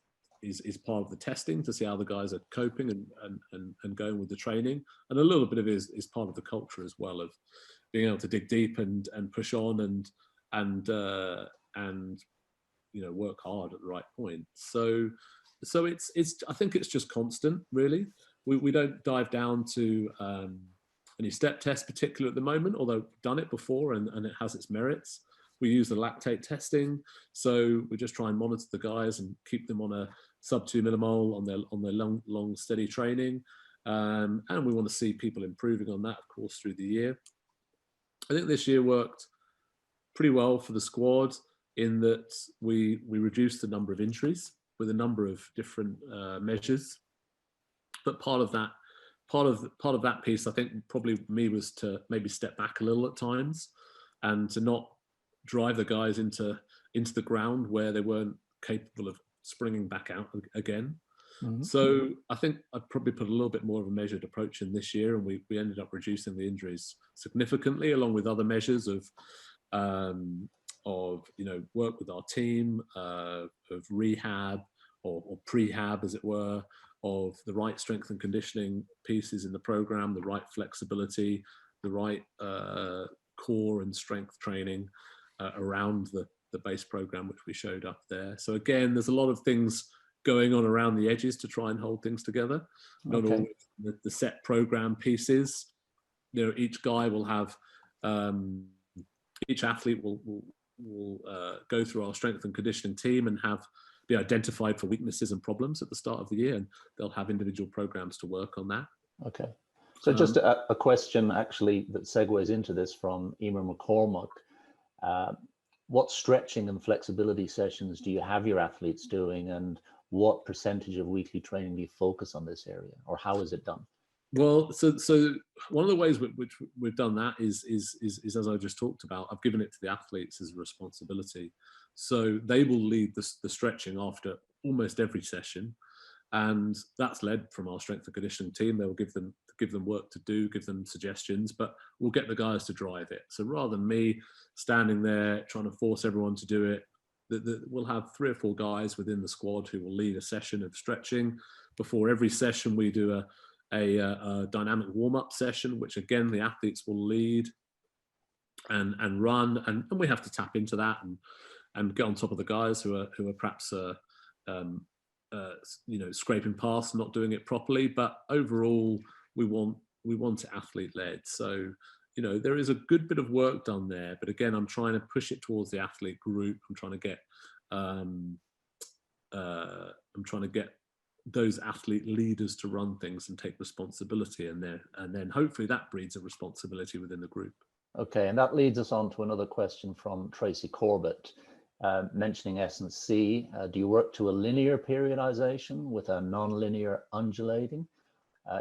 part of the testing to see how the guys are coping and going with the training, and a little bit of it is part of the culture as well, of being able to dig deep and push on and you know, work hard at the right point. So it's I think it's just constant, really. We don't dive down to any step tests particularly at the moment, although we've done it before and it has its merits. We use the lactate testing, so we just try and monitor the guys and keep them on a sub 2 millimole on their long steady training, and we want to see people improving on that, of course, through the year. I think this year worked pretty well for the squad in that we reduced the number of injuries with a number of different measures. But part of that piece, I think, probably me, was to maybe step back a little at times and to not drive the guys into the ground where they weren't capable of springing back out again. Mm-hmm. So I think I'd probably put a little bit more of a measured approach in this year, and we ended up reducing the injuries significantly, along with other measures of of work with our team, of rehab or prehab, as it were, of the right strength and conditioning pieces in the program, the right flexibility, the right core and strength training around the base program, which we showed up there. So again, there's a lot of things going on around the edges to try and hold things together. Not Okay. always the set program pieces. Each guy will have, each athlete will go through our strength and conditioning team and be identified for weaknesses and problems at the start of the year, and they'll have individual programs to work on that. Okay. So just a question actually that segues into this from Emer McCormack. What stretching and flexibility sessions do you have your athletes doing, and what percentage of weekly training do you focus on this area, or how is it done? Well, so one of the ways which we've done that is as I just talked about, I've given it to the athletes as a responsibility. So they will lead the stretching after almost every session, and that's led from our strength and conditioning team. They'll give them work to do, give them suggestions, but we'll get the guys to drive it. So rather than me standing there trying to force everyone to do it, we'll have 3 or 4 guys within the squad who will lead a session of stretching. Before every session, we do a dynamic warm-up session, which again the athletes will lead and run, and we have to tap into that and get on top of the guys who are perhaps scraping past, not doing it properly. But overall, we want it athlete led. So there is a good bit of work done there, but again, I'm trying to push it towards the athlete group. I'm trying to get those athlete leaders to run things and take responsibility, and then hopefully that breeds a responsibility within the group. Okay, and that leads us on to another question from Tracy Corbett, mentioning S&C. Do you work to a linear periodization with a non-linear undulating?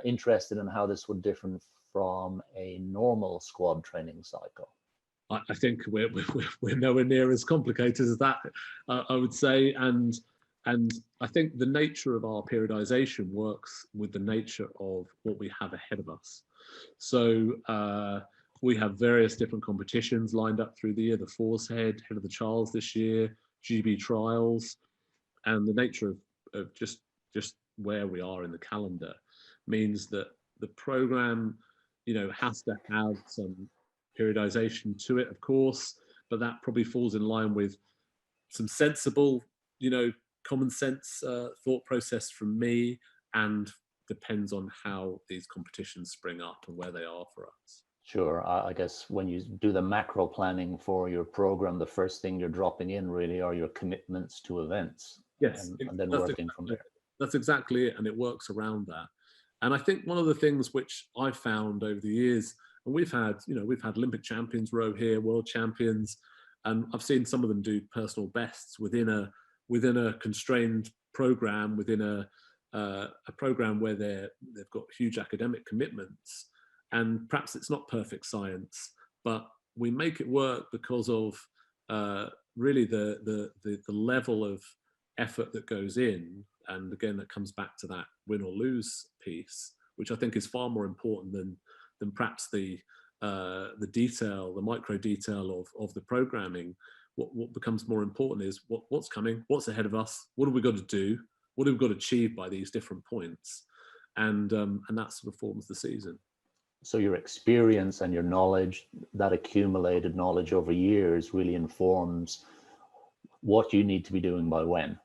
Interested in how this would differ from a normal squad training cycle. I think we're nowhere near as complicated as that, I would say, and I think the nature of our periodization works with the nature of what we have ahead of us. So we have various different competitions lined up through the year: the Force Head of the Charles this year, GB Trials, and the nature of just where we are in the calendar means that the program, has to have some periodization to it, of course, but that probably falls in line with some sensible, common sense thought process from me, and depends on how these competitions spring up and where they are for us. Sure. I guess when you do the macro planning for your program, the first thing you're dropping in really are your commitments to events. Yes, and then working from there. That's exactly it, and it works around that. And I think one of the things which I've found over the years, and we've had Olympic champions row here, world champions, and I've seen some of them do personal bests within a constrained program, within a program where they've got huge academic commitments, and perhaps it's not perfect science, but we make it work because of really the level of effort that goes in. And again, that comes back to that win or lose piece, which I think is far more important than perhaps the detail, the micro detail of the programming. What becomes more important is what's coming, what's ahead of us, what have we got to do, what have we got to achieve by these different points, and that sort of forms the season. So your experience and your knowledge, that accumulated knowledge over years, really informs what you need to be doing by when.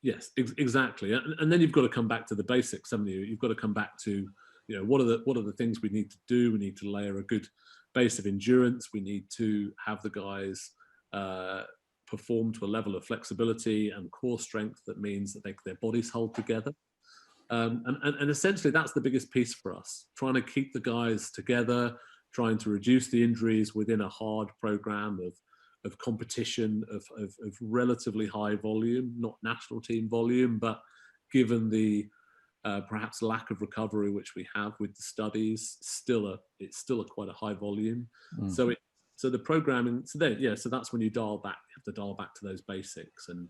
Yes, exactly. And then you've got to come back to the basics, haven't you? You've got to come back to, what are the things we need to do? We need to layer a good base of endurance. We need to have the guys perform to a level of flexibility and core strength that means that their bodies hold together. And essentially that's the biggest piece for us, trying to keep the guys together, trying to reduce the injuries within a hard program of competition of relatively high volume, not national team volume, but given the perhaps lack of recovery which we have with the studies, it's still quite a high volume. Mm. So the programming, so that's when you have to dial back to those basics, and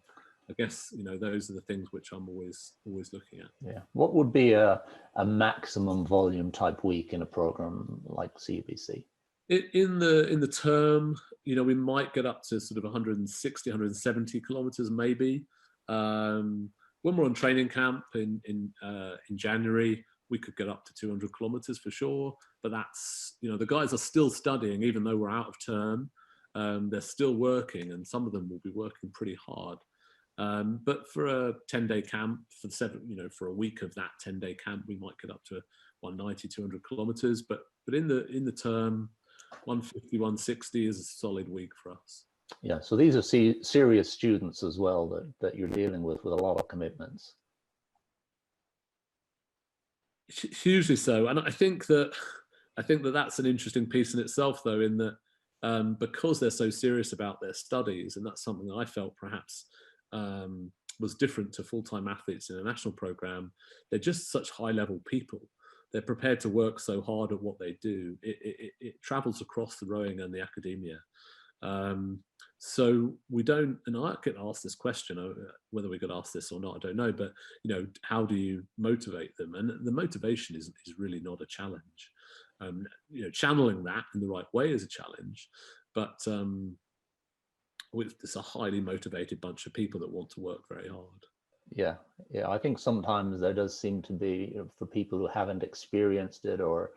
I guess those are the things which I'm always looking at. Yeah. What would be a maximum volume type week in a program like CBC? In the term, we might get up to sort of 160, 170 kilometers maybe. When we're on training camp in January, we could get up to 200 kilometers for sure. But that's, the guys are still studying, even though we're out of term. They're still working, and some of them will be working pretty hard. But for a 10-day camp, for a week of that 10-day camp, we might get up to 190, 200 kilometers. But in the term, 150, 160 is a solid week for us. Yeah, so these are serious students as well that you're dealing with a lot of commitments. Hugely so, and I think that that's an interesting piece in itself, though, in that because they're so serious about their studies, and that's something that I felt perhaps was different to full-time athletes in a national program. They're just such high-level people. They're prepared to work so hard at what they do. It travels across the rowing and the academia. So we don't, and I get asked this question, whether we could ask this or not, I don't know, but how do you motivate them? And the motivation is really not a challenge. Channeling that in the right way is a challenge, but it's a highly motivated bunch of people that want to work very hard. Yeah, I think sometimes there does seem to be, for people who haven't experienced it or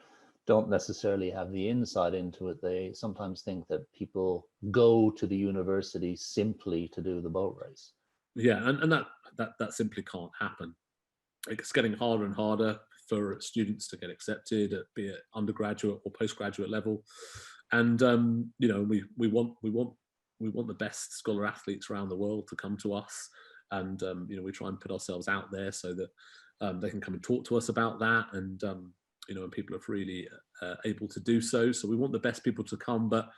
don't necessarily have the insight into it, they sometimes think that people go to the university simply to do the boat race. Yeah, and that simply can't happen. It's getting harder and harder for students to get accepted, be it undergraduate or postgraduate level, and we want the best scholar athletes around the world to come to us, and we try and put ourselves out there so that they can come and talk to us about that, and and people are freely able to do so. So we want the best people to come, but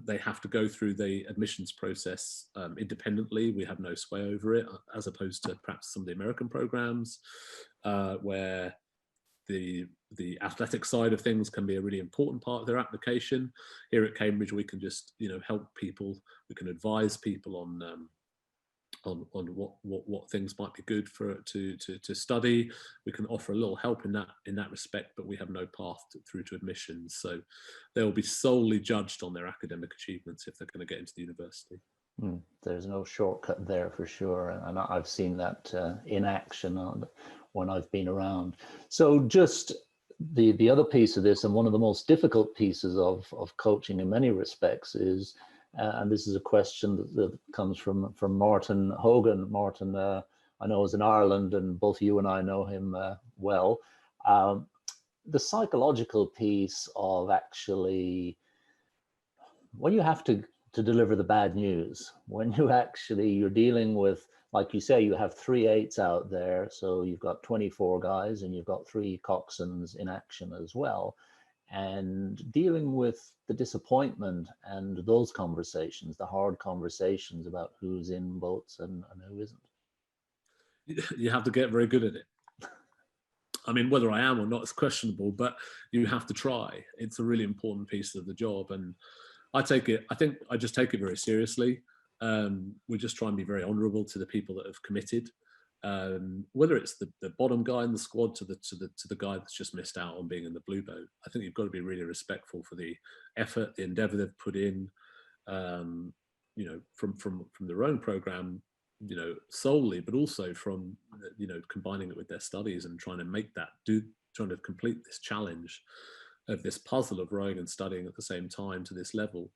they have to go through the admissions process independently. We have no sway over it, as opposed to perhaps some of the American programs where the athletic side of things can be a really important part of their application. Here at Cambridge, we can just help people. We can advise people on what things might be good for to study. We can offer a little help in that respect, but we have no path through to admissions. So they will be solely judged on their academic achievements if they're going to get into the university. There's no shortcut there for sure, and I've seen that in action when I've been around. So just the other piece of this, and one of the most difficult pieces of coaching in many respects, is and this is a question that comes from Martin Hogan. Martin, I know, is in Ireland, and both you and I know him well. The psychological piece of actually, when you have to deliver the bad news, when you're dealing with, like you say, you have 3 8s out there, so you've got 24 guys and you've got 3 coxswains in action as well, and dealing with the disappointment and those conversations, the hard conversations about who's in boats and who isn't. You have to get very good at it. I mean, whether I am or not is questionable, but you have to try. It's a really important piece of the job, and I think I just take it very seriously. We just try and be very honourable to the people that have committed, whether it's the bottom guy in the squad to the guy that's just missed out on being in the blue boat. I think you've got to be really respectful for the effort, the endeavour they've put in, from their own programme, solely, but also from combining it with their studies and trying to complete this challenge of this puzzle of rowing and studying at the same time to this level.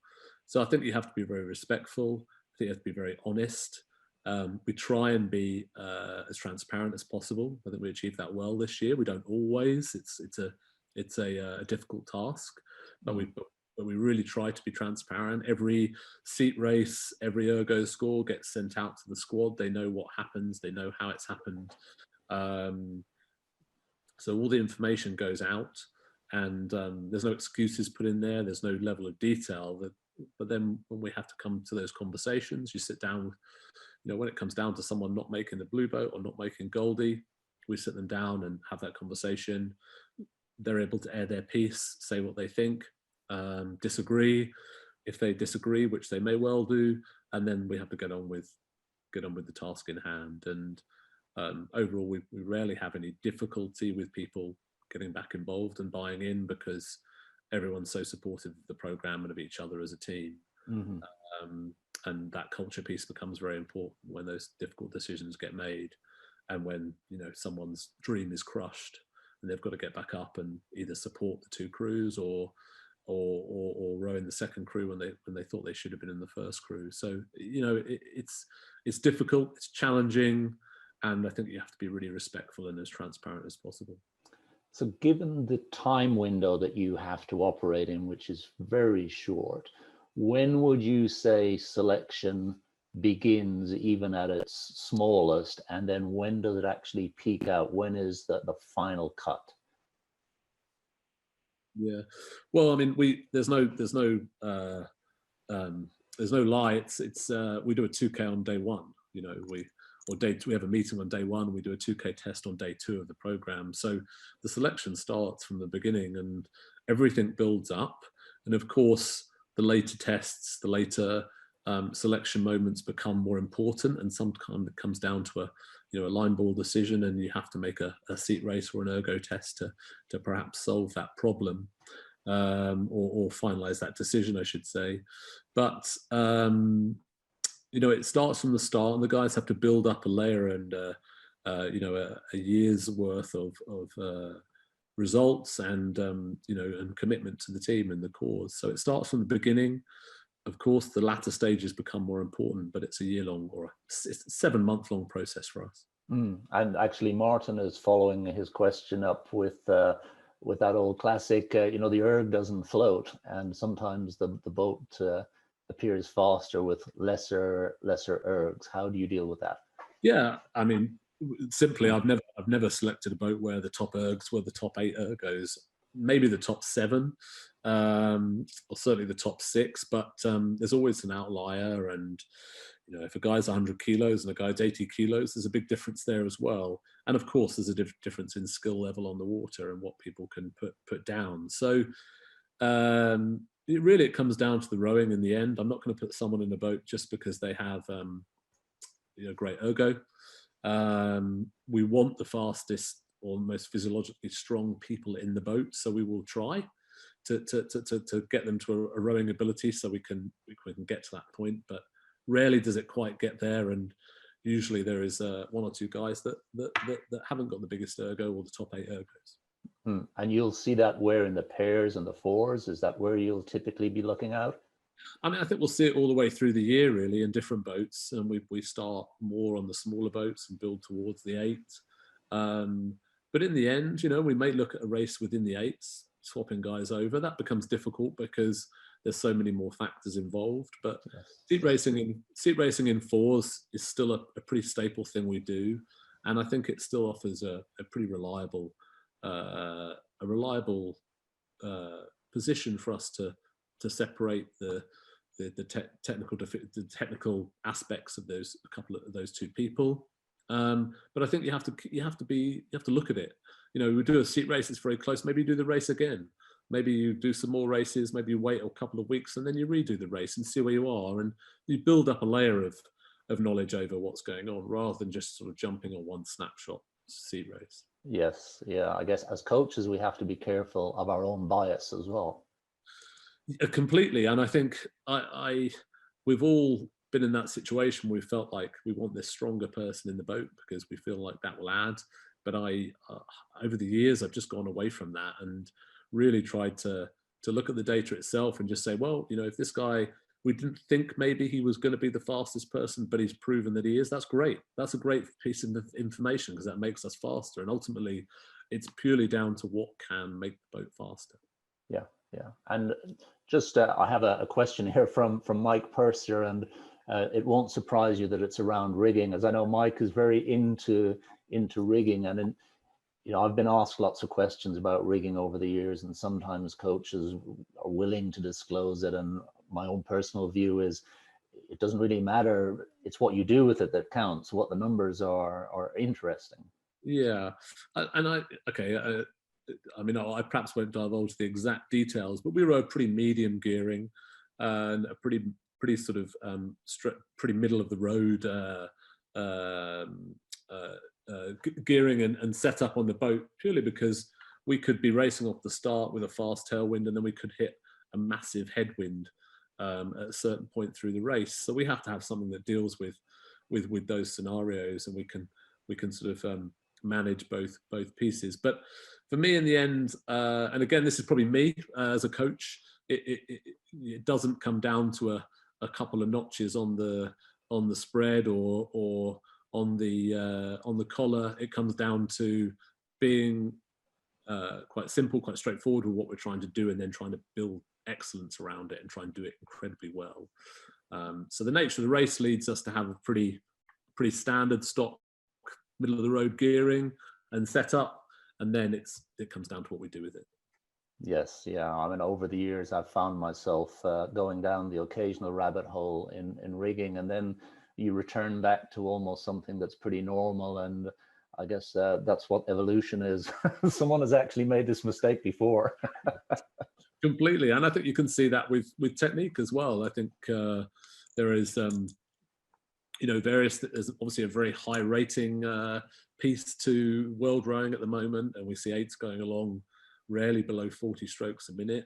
So I think you have to be very respectful. I think you have to be very honest. We try and be as transparent as possible. I think we achieved that well this year. We don't always. It's a difficult task, but we really try to be transparent. Every seat race, every ergo score gets sent out to the squad. They know what happens. They know how it's happened. So all the information goes out, and there's no excuses put in there. There's no level of detail. But then when we have to come to those conversations, you sit down with, when it comes down to someone not making the blue boat or not making Goldie, we sit them down and have that conversation. They're able to air their piece, say what they think, disagree if they disagree, which they may well do, and then we have to get on with the task in hand. And overall, we rarely have any difficulty with people getting back involved and buying in, because everyone's so supportive of the program and of each other as a team. Hmm. And that culture piece becomes very important when those difficult decisions get made, and when, you know, someone's dream is crushed and they've got to get back up and either support the two crews or row in the second crew when they thought they should have been in the first crew. So, you know, it's difficult, it's challenging, and I think you have to be really respectful and as transparent as possible. So given the time window that you have to operate in, which is very short, when would you say selection begins even at its smallest? And then when does it actually peak out? When is the final cut? Yeah, well, I mean, there's no lie. It's we do a 2K on day one. You know, we have a meeting on day one. We do a 2K test on day two of the program. So the selection starts from the beginning, and everything builds up. And of course, the later tests, the later selection moments become more important, and sometimes it comes down to a line ball decision, and you have to make a seat race or an ergo test to perhaps solve that problem, or finalize that decision, I should say. But you know, it starts from the start, and the guys have to build up a layer and you know, a year's worth of results and you know, and commitment to the team and the cause. So it starts from the beginning. Of course, the latter stages become more important, but it's a year-long or a 7-month-long process for us. And actually, Martin is following his question up with that old classic. You know, the erg doesn't float, and sometimes the boat appears faster with lesser ergs. How do you deal with that? Yeah, I mean, simply, I've never selected a boat where the top ergs were the top 8 ergos, maybe the top 7, or certainly the top 6. But there's always an outlier, and you know, if a guy's 100 kilos and a guy's 80 kilos, there's a big difference there as well. And of course, there's a difference in skill level on the water and what people can put down. So it comes down to the rowing in the end. I'm not going to put someone in a boat just because they have you know, great ergo. We want the fastest or most physiologically strong people in the boat, so we will try to get them to a rowing ability so we can get to that point. But rarely does it quite get there, and usually there is 1 or 2 guys that haven't got the biggest ergo or the top 8 ergos. And you'll see that where in the pairs and the fours? Is that where you'll typically be looking out? I mean, I think we'll see it all the way through the year, really, in different boats, and we start more on the smaller boats and build towards the 8. But in the end, you know, we may look at a race within the 8s, swapping guys over. That becomes difficult because there's so many more factors involved. But Yes. seat racing in 4s is still a pretty staple thing we do, and I think it still offers a pretty reliable position for us to separate the technical aspects of those 2 people. But I think you have to look at it. You know, we do a seat race, it's very close. Maybe you do the race again. Maybe you do some more races. Maybe you wait a couple of weeks and then you redo the race and see where you are, and you build up a layer of knowledge over what's going on, rather than just sort of jumping on one snapshot seat race. Yes, yeah. I guess as coaches, we have to be careful of our own bias as well. Completely, and I think we've all been in that situation where we felt like we want this stronger person in the boat because we feel like that will add. But over the years, I've just gone away from that and really tried to look at the data itself and just say, well, you know, if this guy, we didn't think maybe he was going to be the fastest person, but he's proven that he is, that's great. That's a great piece of information because that makes us faster. And ultimately, it's purely down to what can make the boat faster. Yeah, yeah. And just I have a question here from Mike Purser, and it won't surprise you that it's around rigging, as I know Mike is very into rigging, and you know, I've been asked lots of questions about rigging over the years, and sometimes coaches are willing to disclose it. And my own personal view is it doesn't really matter. It's what you do with it that counts. What the numbers are interesting. Yeah, and I mean, I perhaps won't divulge the exact details, but we were a pretty medium gearing and a pretty sort of pretty middle of the road gearing and set up on the boat, purely because we could be racing off the start with a fast tailwind, and then we could hit a massive headwind at a certain point through the race. So we have to have something that deals with those scenarios, and we can sort of manage both pieces. But for me, in the end, and again, this is probably me as a coach, it doesn't come down to a couple of notches on the spread or on the collar. It comes down to being quite simple, quite straightforward with what we're trying to do, and then trying to build excellence around it and try and do it incredibly well. So the nature of the race leads us to have a pretty standard stock, middle of the road gearing and setup, and then it comes down to what we do with it. Yes, yeah. I mean, over the years, I've found myself going down the occasional rabbit hole in rigging, and then you return back to almost something that's pretty normal. And I guess that's what evolution is. Someone has actually made this mistake before. Completely, and I think you can see that with technique as well. I think there is, there's obviously a very high rating piece to world rowing at the moment, and we see eights going along rarely below 40 strokes a minute.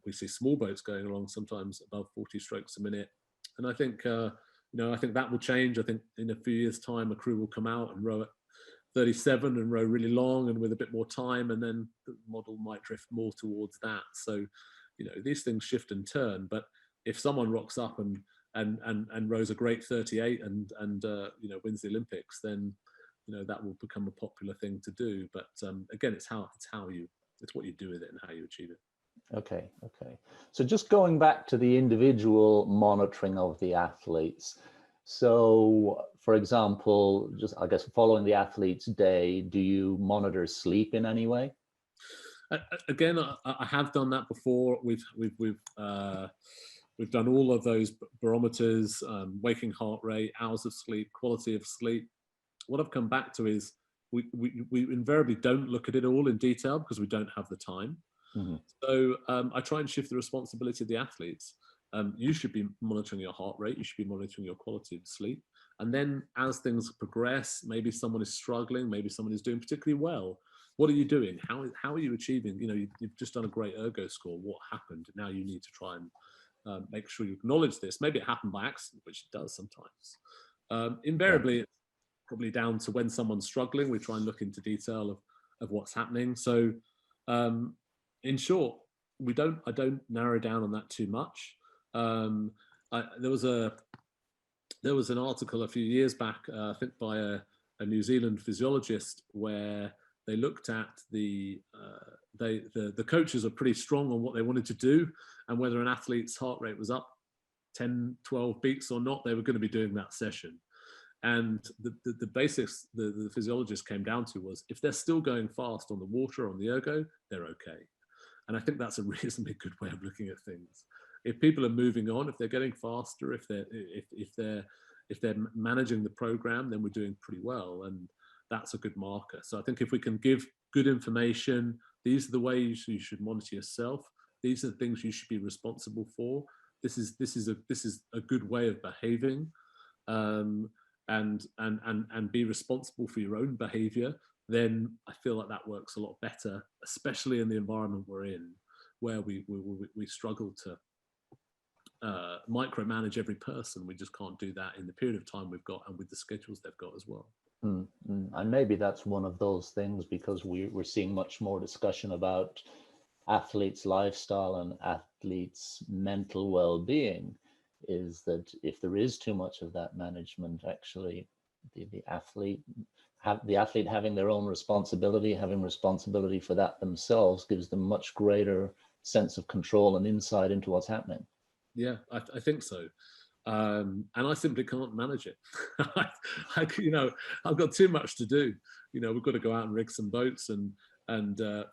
We see small boats going along sometimes above 40 strokes a minute, and I think I think that will change. I think in a few years' time, a crew will come out and row at 37 and row really long and with a bit more time, and then the model might drift more towards that. So, these things shift and turn. But if someone rocks up and rows a great 38 and wins the Olympics, then that will become a popular thing to do. But again, it's what you do with it and how you achieve it. Okay. So just going back to the individual monitoring of the athletes. So, for example, just I guess following the athlete's day, do you monitor sleep in any way? Again, I have done that before. We've done all of those barometers, waking heart rate, hours of sleep, quality of sleep. What I've come back to is we invariably don't look at it all in detail because we don't have the time. Mm-hmm. So I try and shift the responsibility of the athletes. You should be monitoring your heart rate. You should be monitoring your quality of sleep. And then as things progress, maybe someone is struggling, maybe someone is doing particularly well. What are you doing? How are you achieving? You've just done a great ergo score. What happened? Now you need to try and make sure you acknowledge this. Maybe it happened by accident, which it does sometimes. Invariably, it's probably down to when someone's struggling. We try and look into detail of what's happening. So in short, I don't narrow down on that too much. There was an article a few years back, I think by a New Zealand physiologist, where they looked at the coaches are pretty strong on what they wanted to do, and whether an athlete's heart rate was up 10, 12 beats or not, they were going to be doing that session. And the basics the physiologist came down to was, if they're still going fast on the water, on the ergo, they're okay. And I think that's a reasonably good way of looking at things. If people are moving on, if they're getting faster, if they're managing the program, then we're doing pretty well, and that's a good marker. So I think if we can give good information, these are the ways you should monitor yourself. These are the things you should be responsible for. This is a good way of behaving, and be responsible for your own behavior. Then I feel like that works a lot better, especially in the environment we're in, where we struggle to micromanage every person. We just can't do that in the period of time we've got and with the schedules they've got as well. And maybe that's one of those things, because we're seeing much more discussion about athletes' lifestyle and athletes' mental well-being, is that if there is too much of that management, actually the athlete having their own responsibility, having responsibility for that themselves, gives them much greater sense of control and insight into what's happening. Yeah, I think so. And I simply can't manage it. I've got too much to do. We've got to go out and rig some boats and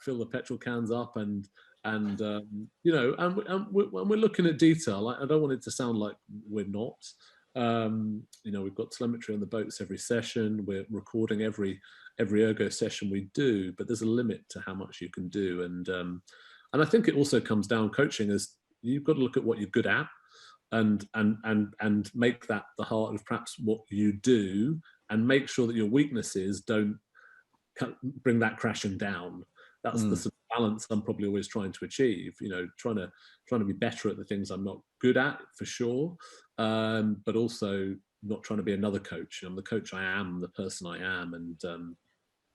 fill the petrol cans up, and we're looking at detail. I don't want it to sound like we're not. We've got telemetry on the boats every session. We're recording every ergo session we do, but there's a limit to how much you can do. And I think it also comes down, coaching is, you've got to look at what you're good at, and make that the heart of perhaps what you do, and make sure that your weaknesses don't bring that crashing down. that's the sort of balance I'm probably always trying to achieve. You know, trying to be better at the things I'm not good at, for sure, but also not trying to be another coach. I'm the coach I am, the person I am, and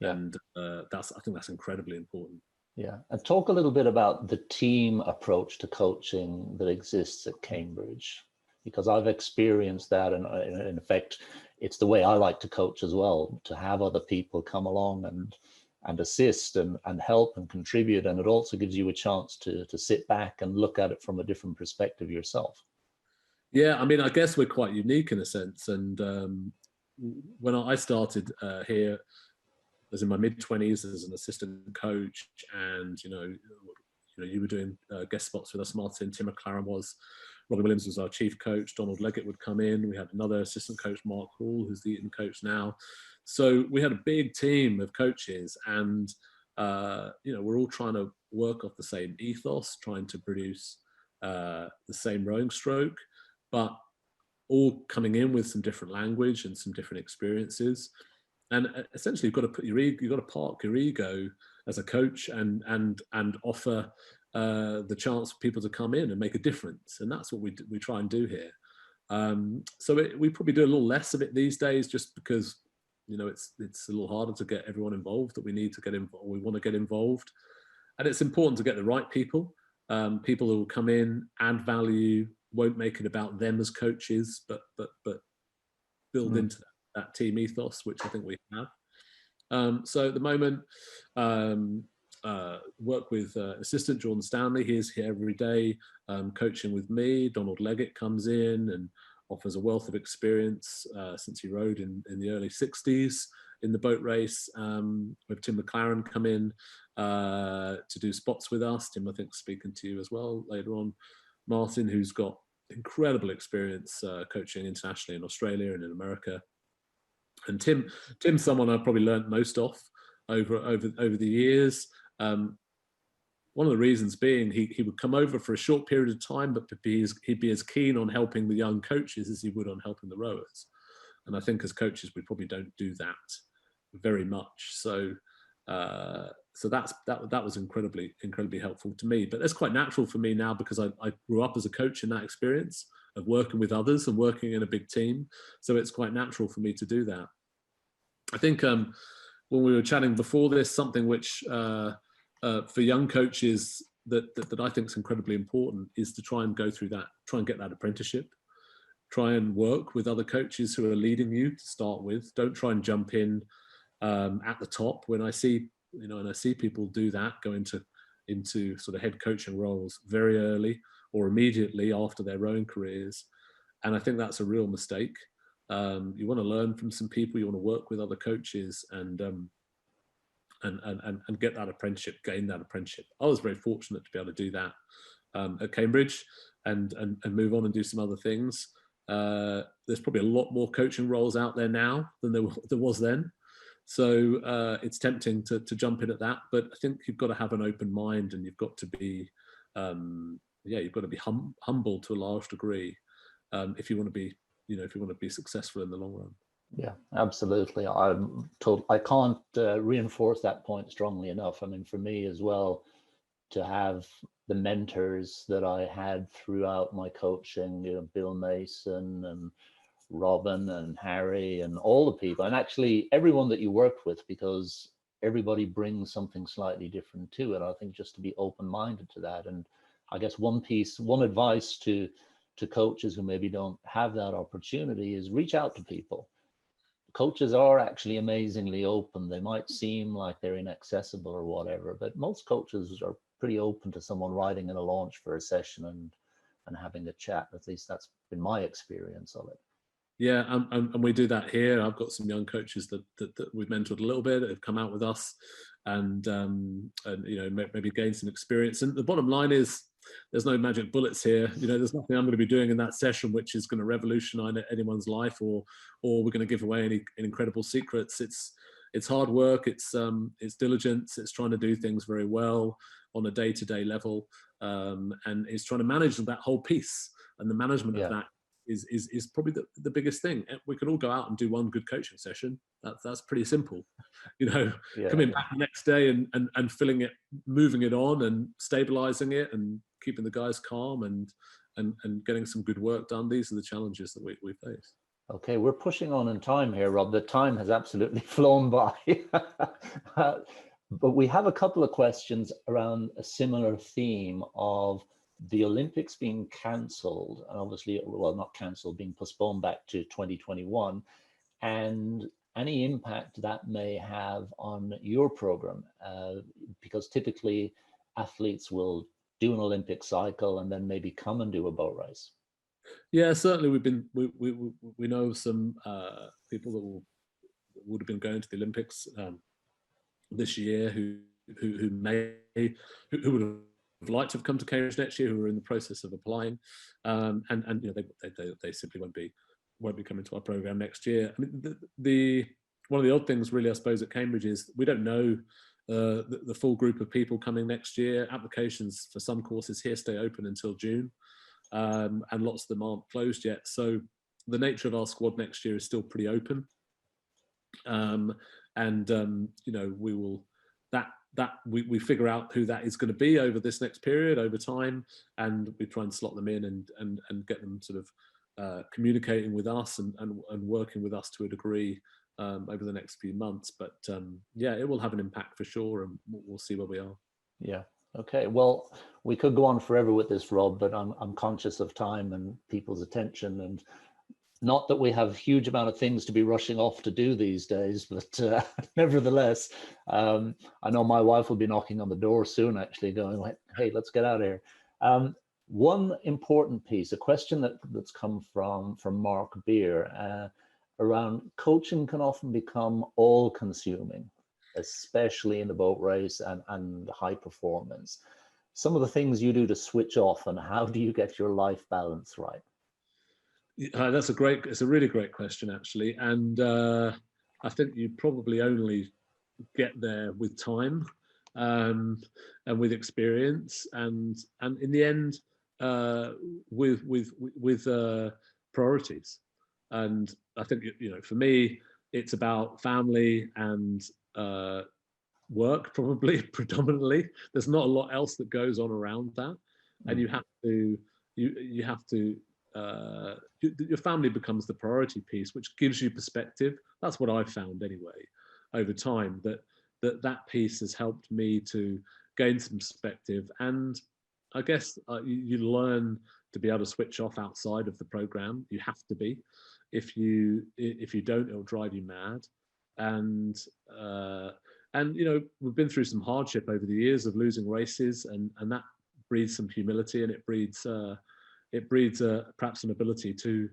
that's, I think that's incredibly important. Yeah, and talk a little bit about the team approach to coaching that exists at Cambridge, because I've experienced that, and in effect, it's the way I like to coach as well, to have other people come along and assist and help and contribute, and it also gives you a chance to sit back and look at it from a different perspective yourself. Yeah, I mean, I guess we're quite unique in a sense, and when I started here, I was in my mid-20s as an assistant coach, and you were doing guest spots with us, Martin. Tim McLaren was. Robin Williams was our chief coach. Donald Leggett would come in. We had another assistant coach, Mark Hall, who's the Eton coach now. So we had a big team of coaches, and we're all trying to work off the same ethos, trying to produce the same rowing stroke, but all coming in with some different language and some different experiences. And essentially, you've got to park your ego as a coach and offer the chance for people to come in and make a difference. And that's what we try and do here. So we probably do a little less of it these days, just because it's a little harder to get everyone involved that we need to get involved. We want to get involved, and it's important to get the right people, people who will come in, add value, won't make it about them as coaches, but build into that team ethos, which I think we have. So at the moment, work with assistant Jordan Stanley. He's here every day, coaching with me. Donald Leggett comes in and offers a wealth of experience since he rowed in the early 60s in the boat race. With Tim McLaren come in to do spots with us. Tim, I think, speaking to you as well later on. Martin, who's got incredible experience coaching internationally in Australia and in America. And Tim's someone I've probably learned most off over the years. One of the reasons being he would come over for a short period of time, but he'd be as keen on helping the young coaches as he would on helping the rowers. And I think as coaches, we probably don't do that very much. So that was incredibly helpful to me. But that's quite natural for me now, because I grew up as a coach in that experience of working with others and working in a big team. So it's quite natural for me to do that. I think when we were chatting before this, something which for young coaches that I think is incredibly important is to try and go through that, try and get that apprenticeship, try and work with other coaches who are leading you to start with. Don't try and jump in at the top. When I see people do that, go into sort of head coaching roles very early or immediately after their rowing careers, and I think that's a real mistake. You want to learn from some people, you want to work with other coaches, and get that apprenticeship, gain that apprenticeship. I was very fortunate to be able to do that at Cambridge, and move on and do some other things. There's probably a lot more coaching roles out there now than there was then. So it's tempting to jump in at that, but I think you've got to have an open mind, and you've got to be, you've got to be humble to a large degree if you want to be successful in the long run. Yeah, absolutely. I can't reinforce that point strongly enough. I mean, for me as well, to have the mentors that I had throughout my coaching, Bill Mason and Robin and Harry and all the people, and actually everyone that you worked with, because everybody brings something slightly different to it. I think just to be open-minded to that. And I guess one advice to coaches who maybe don't have that opportunity is reach out to people. Coaches are actually amazingly open. They might seem like they're inaccessible or whatever, but most coaches are pretty open to someone riding in a launch for a session and having a chat. At least that's been my experience of it. Yeah, and we do that here. I've got some young coaches that we've mentored a little bit, that have come out with us, and maybe gain some experience. And the bottom line is, there's no magic bullets here. There's nothing I'm going to be doing in that session which is going to revolutionize anyone's life, or we're going to give away any incredible secrets. It's hard work. It's diligence. It's trying to do things very well on a day-to-day level, and it's trying to manage that whole piece. And the management of that is probably the biggest thing. We could all go out and do one good coaching session. That's pretty simple, Yeah. coming back the next day and filling it, moving it on and stabilizing it and keeping the guys calm and getting some good work done. These are the challenges that we face. Okay, we're pushing on in time here, Rob. The time has absolutely flown by. But we have a couple of questions around a similar theme of the Olympics being cancelled, and obviously, well, not cancelled, being postponed back to 2021, and any impact that may have on your program, because typically athletes will do an Olympic cycle and then maybe come and do a boat race. Yeah, certainly we know some people that would have been going to the Olympics this year who would have liked to have come to Cambridge next year, who are in the process of applying, and they simply won't be coming to our program next year. I mean, the one of the odd things really, I suppose, at Cambridge is we don't know the full group of people coming next year. Applications for some courses here stay open until June. And lots of them aren't closed yet. So the nature of our squad next year is still pretty open. We will we figure out who that is going to be over this next period, over time, and we try and slot them in and get them sort of communicating with us and working with us to a degree over the next few months. But yeah, it will have an impact for sure, and we'll see where we are. Yeah. Okay. Well, we could go on forever with this, Rob, but I'm conscious of time and people's attention, and not that we have a huge amount of things to be rushing off to do these days, but nevertheless, I know my wife will be knocking on the door soon, actually, going, "Hey, let's get out of here." One important piece, a question that's come from Mark Beer, around coaching can often become all-consuming, especially in the boat race and high performance. Some of the things you do to switch off, and how do you get your life balance right? It's a really great question, actually. And I think you probably only get there with time and with experience and in the end with priorities. And I think, for me, it's about family and work, probably predominantly. There's not a lot else that goes on around that, and you have to your family becomes the priority piece, which gives you perspective. That's what I've found anyway over time, that piece has helped me to gain some perspective. And I guess you learn to be able to switch off outside of the program. You have to be. If you don't, it'll drive you mad. And we've been through some hardship over the years of losing races, and that breeds some humility, and it breeds perhaps an ability to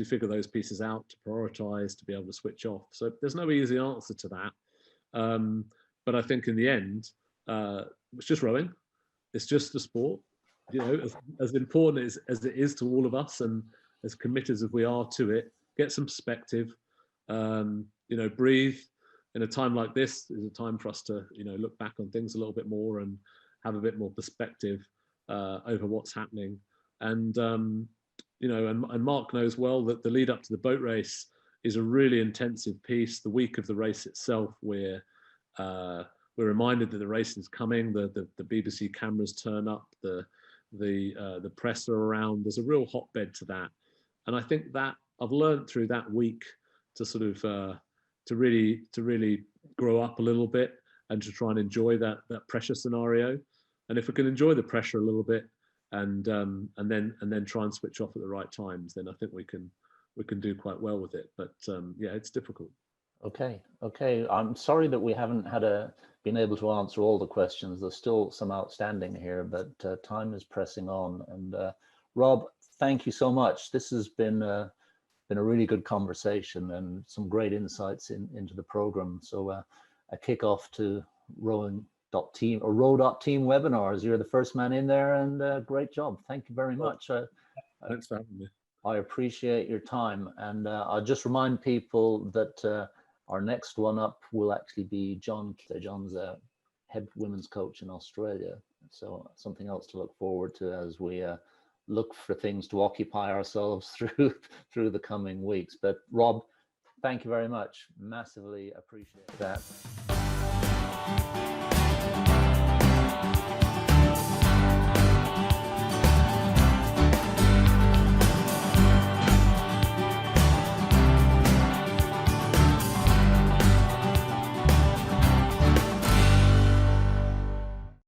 figure those pieces out, to prioritize, to be able to switch off. So there's no easy answer to that. But I think in the end, it's just rowing. It's just a sport. As important as it is to all of us, and as committed as we are to it, get some perspective. Breathe. In a time like this, is a time for us to look back on things a little bit more and have a bit more perspective over what's happening. And and Mark knows well that the lead up to the boat race is a really intensive piece. The week of the race itself, we're reminded that the race is coming. The BBC cameras turn up. The press are around. There's a real hotbed to that, and I think that I've learned through that week to sort of to really grow up a little bit and to try and enjoy that pressure scenario. And if we can enjoy the pressure a little bit and then try and switch off at the right times, then I think we can do quite well with it. But yeah, it's difficult. Okay. I'm sorry that we haven't been able to answer all the questions. There's still some outstanding here, but time is pressing on. And Rob, thank you so much. This has been a really good conversation and some great insights into the program. So a kickoff to Row.Team or Row.Team webinars. You're the first man in there, and great job. Thank you very much. Thanks for having me. I appreciate your time. And I'll just remind people that our next one up will actually be John. John's a head women's coach in Australia. So something else to look forward to as we look for things to occupy ourselves through the coming weeks. But Rob, thank you very much. Massively appreciate that.